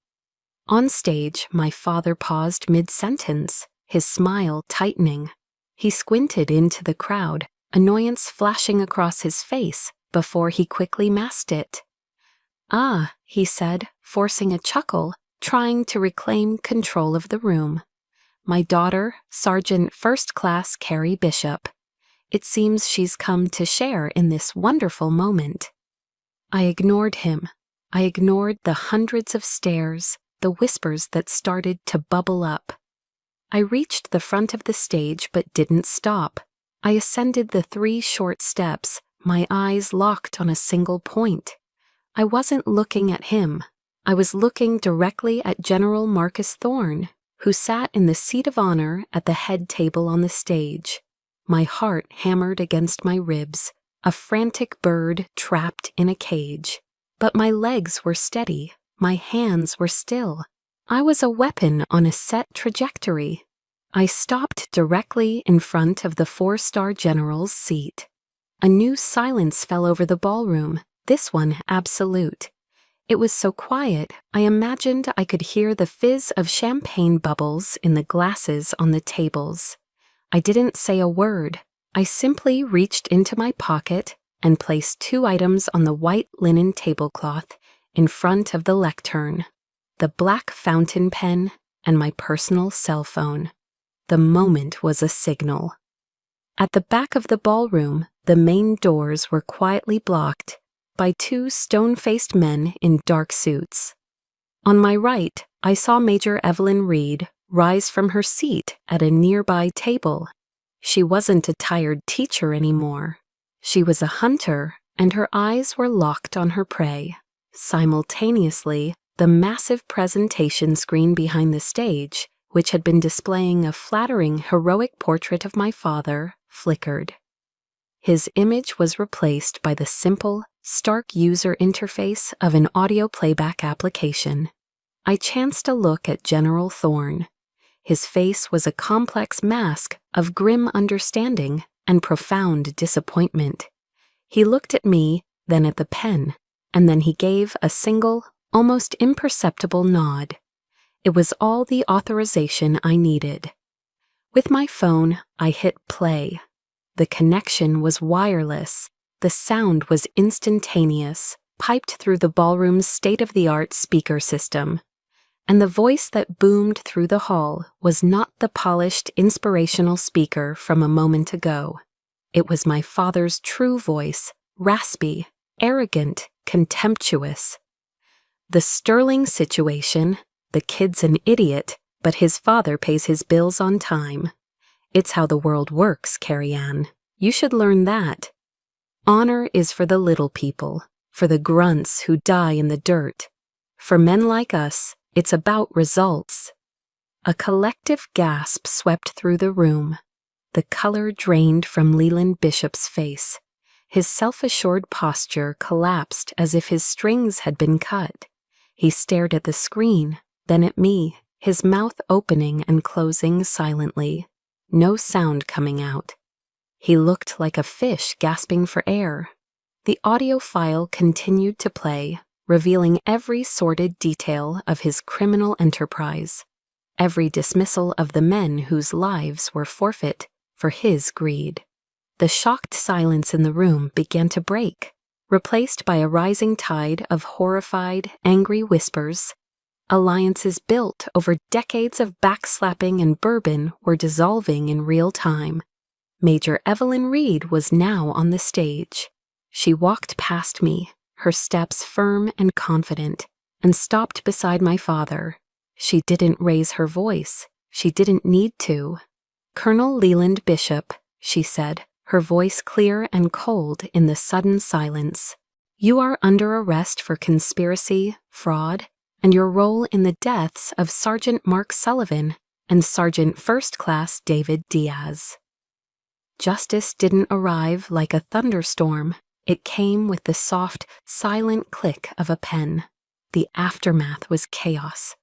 On stage, my father paused mid-sentence, his smile tightening. He squinted into the crowd, annoyance flashing across his face before he quickly masked it. "Ah," he said, forcing a chuckle, trying to reclaim control of the room. "My daughter, Sergeant First Class Carrie Bishop. It seems she's come to share in this wonderful moment." I ignored him. I ignored the hundreds of stares, the whispers that started to bubble up. I reached the front of the stage but didn't stop. I ascended the 3 short steps, my eyes locked on a single point. I wasn't looking at him. I was looking directly at General Marcus Thorne, who sat in the seat of honor at the head table on the stage. My heart hammered against my ribs, a frantic bird trapped in a cage. But my legs were steady, my hands were still. I was a weapon on a set trajectory. I stopped directly in front of the 4-star general's seat. A new silence fell over the ballroom, this one absolute. It was so quiet, I imagined I could hear the fizz of champagne bubbles in the glasses on the tables. I didn't say a word. I simply reached into my pocket and placed 2 items on the white linen tablecloth in front of the lectern: the black fountain pen and my personal cell phone. The moment was a signal. At the back of the ballroom, the main doors were quietly blocked by 2 stone-faced men in dark suits. On my right, I saw Major Evelyn Reed rise from her seat at a nearby table. She wasn't a tired teacher anymore. She was a hunter, and her eyes were locked on her prey. Simultaneously, the massive presentation screen behind the stage, which had been displaying a flattering, heroic portrait of my father, flickered. His image was replaced by the simple, stark user interface of an audio playback application. I chanced a look at General Thorne. His face was a complex mask of grim understanding and profound disappointment. He looked at me, then at the pen, and then he gave a single, almost imperceptible nod. It was all the authorization I needed. With my phone, I hit play. The connection was wireless. The sound was instantaneous, piped through the ballroom's state-of-the-art speaker system. And the voice that boomed through the hall was not the polished, inspirational speaker from a moment ago. It was my father's true voice, raspy, arrogant, contemptuous. The sterling situation, the kid's an idiot, but his father pays his bills on time. It's how the world works, Carrie Ann. You should learn that. Honor is for the little people, for the grunts who die in the dirt. For men like us, it's about results. A collective gasp swept through the room. The color drained from Leland Bishop's face. His self-assured posture collapsed as if his strings had been cut. He stared at the screen, then at me, his mouth opening and closing silently. No sound coming out. He looked like a fish gasping for air. The audio file continued to play, revealing every sordid detail of his criminal enterprise, every dismissal of the men whose lives were forfeit for his greed. The shocked silence in the room began to break, replaced by a rising tide of horrified, angry whispers. Alliances built over decades of backslapping and bourbon were dissolving in real time. Major Evelyn Reed was now on the stage. She walked past me, her steps firm and confident, and stopped beside my father. She didn't raise her voice. She didn't need to. "Colonel Leland Bishop," she said, her voice clear and cold in the sudden silence. "You are under arrest for conspiracy, fraud, and your role in the deaths of Sergeant Mark Sullivan and Sergeant First Class David Diaz." Justice didn't arrive like a thunderstorm. It came with the soft, silent click of a pen. The aftermath was chaos.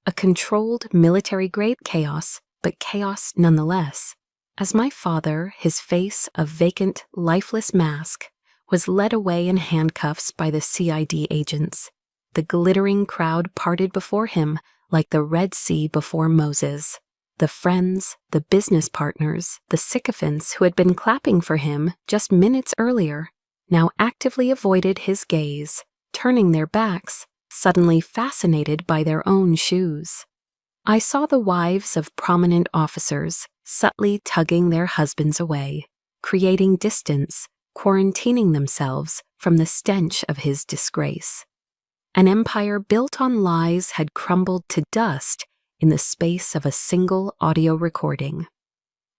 A controlled, military-grade chaos, but chaos nonetheless. As my father, his face a vacant, lifeless mask, was led away in handcuffs by the CID agents, the glittering crowd parted before him like the Red Sea before Moses. The friends, the business partners, the sycophants who had been clapping for him just minutes earlier, now actively avoided his gaze, turning their backs, suddenly fascinated by their own shoes. I saw the wives of prominent officers subtly tugging their husbands away, creating distance, quarantining themselves from the stench of his disgrace. An empire built on lies had crumbled to dust in the space of a single audio recording.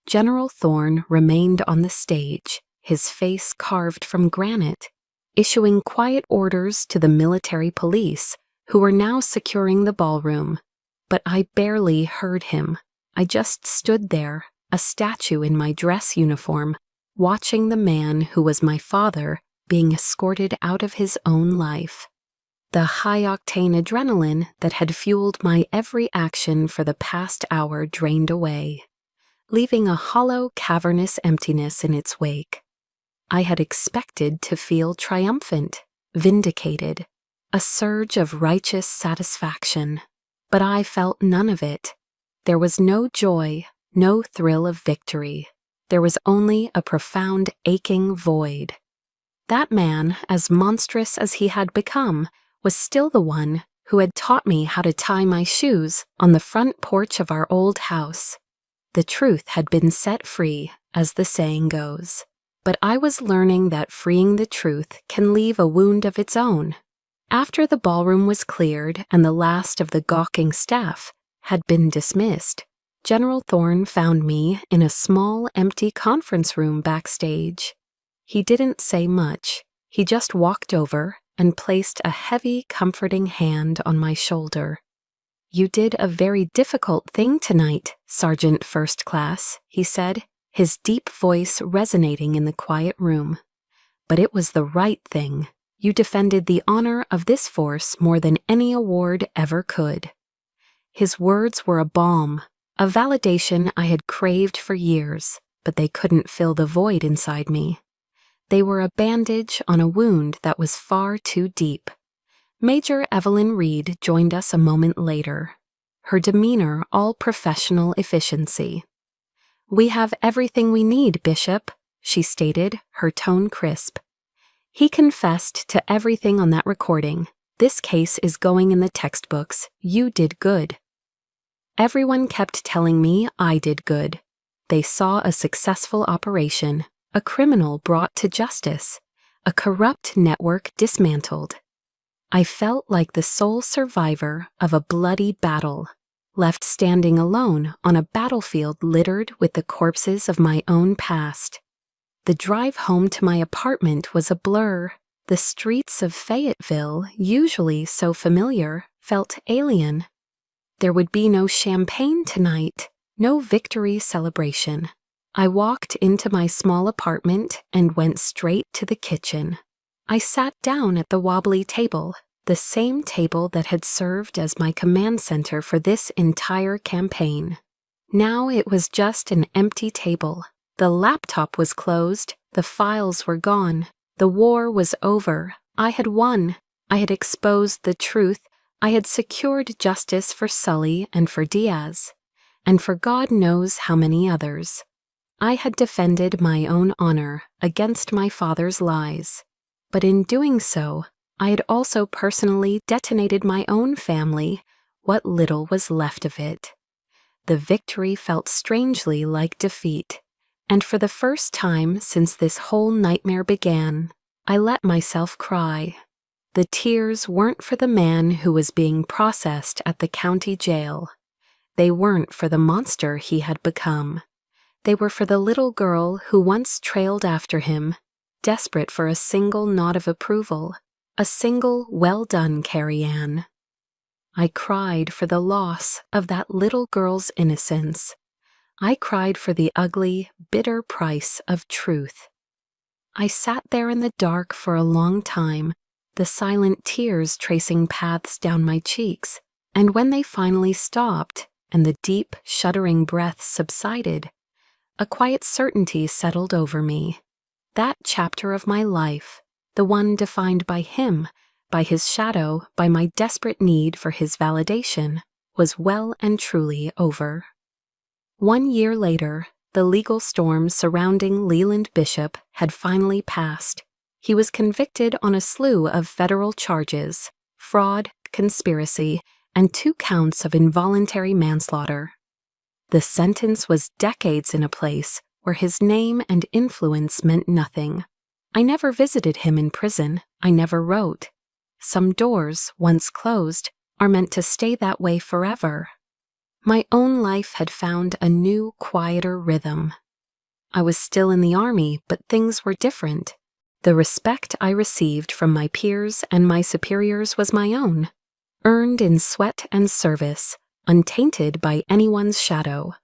General Thorne remained on the stage, his face carved from granite, issuing quiet orders to the military police who were now securing the ballroom. But I barely heard him. I just stood there, a statue in my dress uniform, watching the man who was my father being escorted out of his own life. The high-octane adrenaline that had fueled my every action for the past hour drained away, leaving a hollow, cavernous emptiness in its wake. I had expected to feel triumphant, vindicated, a surge of righteous satisfaction, but I felt none of it. There was no joy, no thrill of victory. There was only a profound, aching void. That man, as monstrous as he had become, was still the one who had taught me how to tie my shoes on the front porch of our old house. The truth had been set free, as the saying goes. But I was learning that freeing the truth can leave a wound of its own. After the ballroom was cleared and the last of the gawking staff had been dismissed, General Thorne found me in a small, empty conference room backstage. He didn't say much. He just walked over and placed a heavy, comforting hand on my shoulder. "You did a very difficult thing tonight, Sergeant First Class," he said, his deep voice resonating in the quiet room. "But it was the right thing. You defended the honor of this force more than any award ever could." His words were a balm, a validation I had craved for years, but they couldn't fill the void inside me. They were a bandage on a wound that was far too deep. Major Evelyn Reed joined us a moment later, her demeanor all professional efficiency. "We have everything we need, Bishop," she stated, her tone crisp. "He confessed to everything on that recording. This case is going in the textbooks. You did good." Everyone kept telling me I did good. They saw a successful operation, a criminal brought to justice, a corrupt network dismantled. I felt like the sole survivor of a bloody battle, left standing alone on a battlefield littered with the corpses of my own past. The drive home to my apartment was a blur. The streets of Fayetteville, usually so familiar, felt alien. There would be no champagne tonight, no victory celebration. I walked into my small apartment and went straight to the kitchen. I sat down at the wobbly table, the same table that had served as my command center for this entire campaign. Now it was just an empty table. The laptop was closed, the files were gone. The war was over. I had won. I had exposed the truth. I had secured justice for Sully and for Diaz, and for God knows how many others. I had defended my own honor against my father's lies. But in doing so, I had also personally detonated my own family, what little was left of it. The victory felt strangely like defeat. And for the first time since this whole nightmare began, I let myself cry. The tears weren't for the man who was being processed at the county jail. They weren't for the monster he had become. They were for the little girl who once trailed after him, desperate for a single nod of approval, a single "well done, Carrie Ann." I cried for the loss of that little girl's innocence. I cried for the ugly, bitter price of truth. I sat there in the dark for a long time, the silent tears tracing paths down my cheeks, and when they finally stopped and the deep, shuddering breaths subsided, a quiet certainty settled over me. That chapter of my life, the one defined by him, by his shadow, by my desperate need for his validation, was well and truly over. 1 year later, the legal storm surrounding Leland Bishop had finally passed. He was convicted on a slew of federal charges: fraud, conspiracy, and 2 counts of involuntary manslaughter. The sentence was decades in a place where his name and influence meant nothing. I never visited him in prison. I never wrote. Some doors, once closed, are meant to stay that way forever. My own life had found a new, quieter rhythm. I was still in the army, but things were different. The respect I received from my peers and my superiors was my own, earned in sweat and service, untainted by anyone's shadow.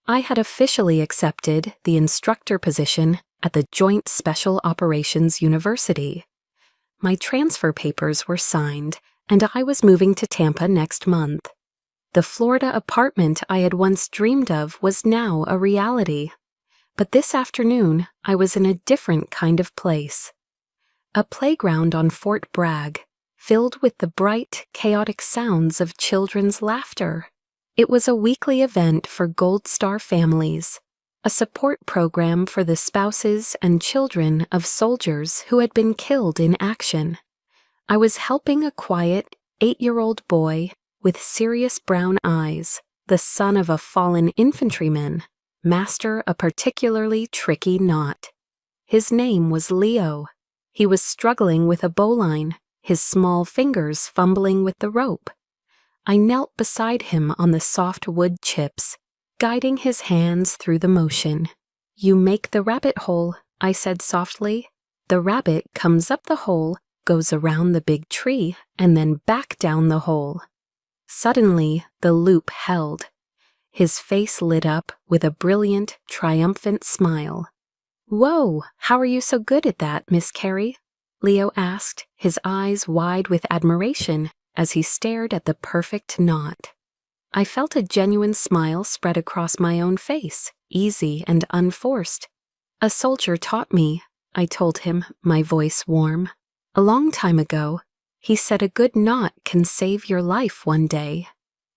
I had officially accepted the instructor position at the Joint Special Operations University. My transfer papers were signed, and I was moving to Tampa next month. The Florida apartment I had once dreamed of was now a reality. But this afternoon, I was in a different kind of place. A playground on Fort Bragg, filled with the bright, chaotic sounds of children's laughter. It was a weekly event for Gold Star families, a support program for the spouses and children of soldiers who had been killed in action. I was helping a quiet, 8-year-old boy with serious brown eyes, the son of a fallen infantryman, master a particularly tricky knot. His name was Leo. He was struggling with a bowline, his small fingers fumbling with the rope. I knelt beside him on the soft wood chips, guiding his hands through the motion. "You make the rabbit hole," I said softly. "The rabbit comes up the hole, goes around the big tree, and then back down the hole." Suddenly, the loop held. His face lit up with a brilliant, triumphant smile. "Whoa, how are you so good at that, Miss Carrie?" Leo asked, his eyes wide with admiration as he stared at the perfect knot. I felt a genuine smile spread across my own face, easy and unforced. "A soldier taught me," I told him, my voice warm. "A long time ago. He said a good knot can save your life one day."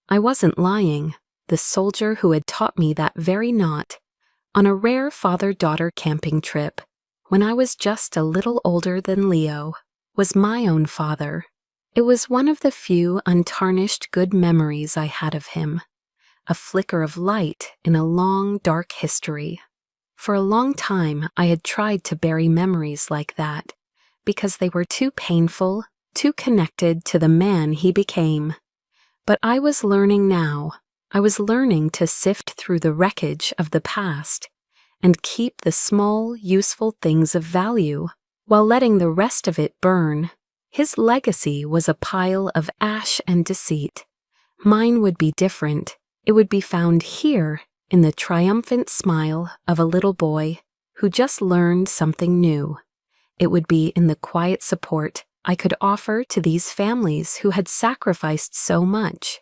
I wasn't lying. The soldier who had taught me that very knot, on a rare father-daughter camping trip, when I was just a little older than Leo, was my own father. It was one of the few untarnished good memories I had of him, a flicker of light in a long, dark history. For a long time, I had tried to bury memories like that, because they were too painful, too connected to the man he became. But I was learning now. I was learning to sift through the wreckage of the past and keep the small, useful things of value while letting the rest of it burn. His legacy was a pile of ash and deceit. Mine would be different. It would be found here in the triumphant smile of a little boy who just learned something new. It would be in the quiet support I could offer to these families who had sacrificed so much.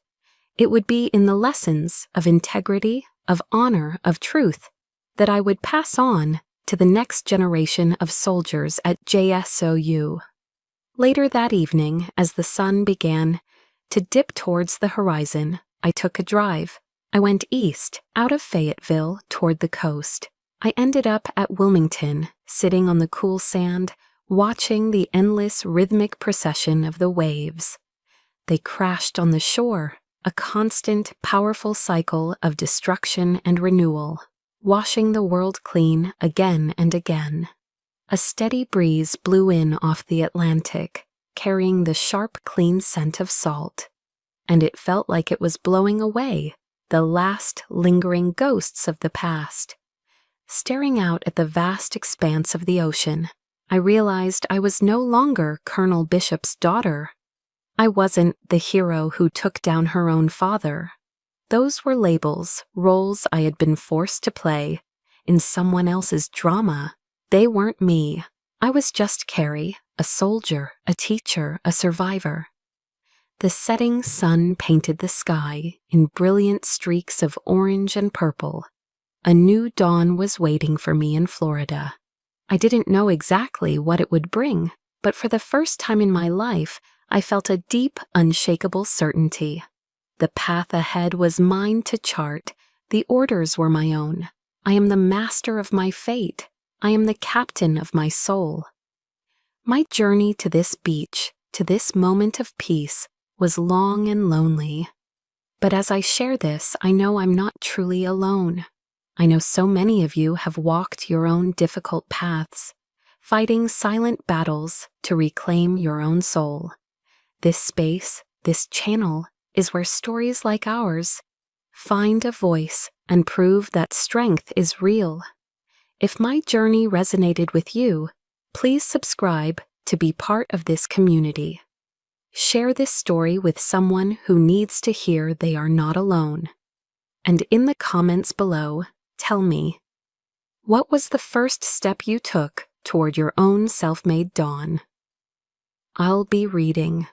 It would be in the lessons of integrity, of honor, of truth that I would pass on to the next generation of soldiers at JSOU. Later that evening, as the sun began to dip towards the horizon, I took a drive. I went east, out of Fayetteville, toward the coast. I ended up at Wilmington, sitting on the cool sand, watching the endless rhythmic procession of the waves. They crashed on the shore, a constant, powerful cycle of destruction and renewal, washing the world clean again and again. A steady breeze blew in off the Atlantic, carrying the sharp, clean scent of salt, and it felt like it was blowing away the last lingering ghosts of the past. Staring out at the vast expanse of the ocean, I realized I was no longer Colonel Bishop's daughter. I wasn't the hero who took down her own father. Those were labels, roles I had been forced to play in someone else's drama. They weren't me. I was just Carrie, a soldier, a teacher, a survivor. The setting sun painted the sky in brilliant streaks of orange and purple. A new dawn was waiting for me in Florida. I didn't know exactly what it would bring, but for the first time in my life, I felt a deep, unshakable certainty. The path ahead was mine to chart. The orders were my own. I am the master of my fate. I am the captain of my soul. My journey to this beach, to this moment of peace, was long and lonely. But as I share this, I know I'm not truly alone. I know so many of you have walked your own difficult paths, fighting silent battles to reclaim your own soul. This space, this channel, is where stories like ours find a voice and prove that strength is real. If my journey resonated with you, please subscribe to be part of this community. Share this story with someone who needs to hear they are not alone. And in the comments below, tell me, what was the first step you took toward your own self-made dawn? I'll be reading.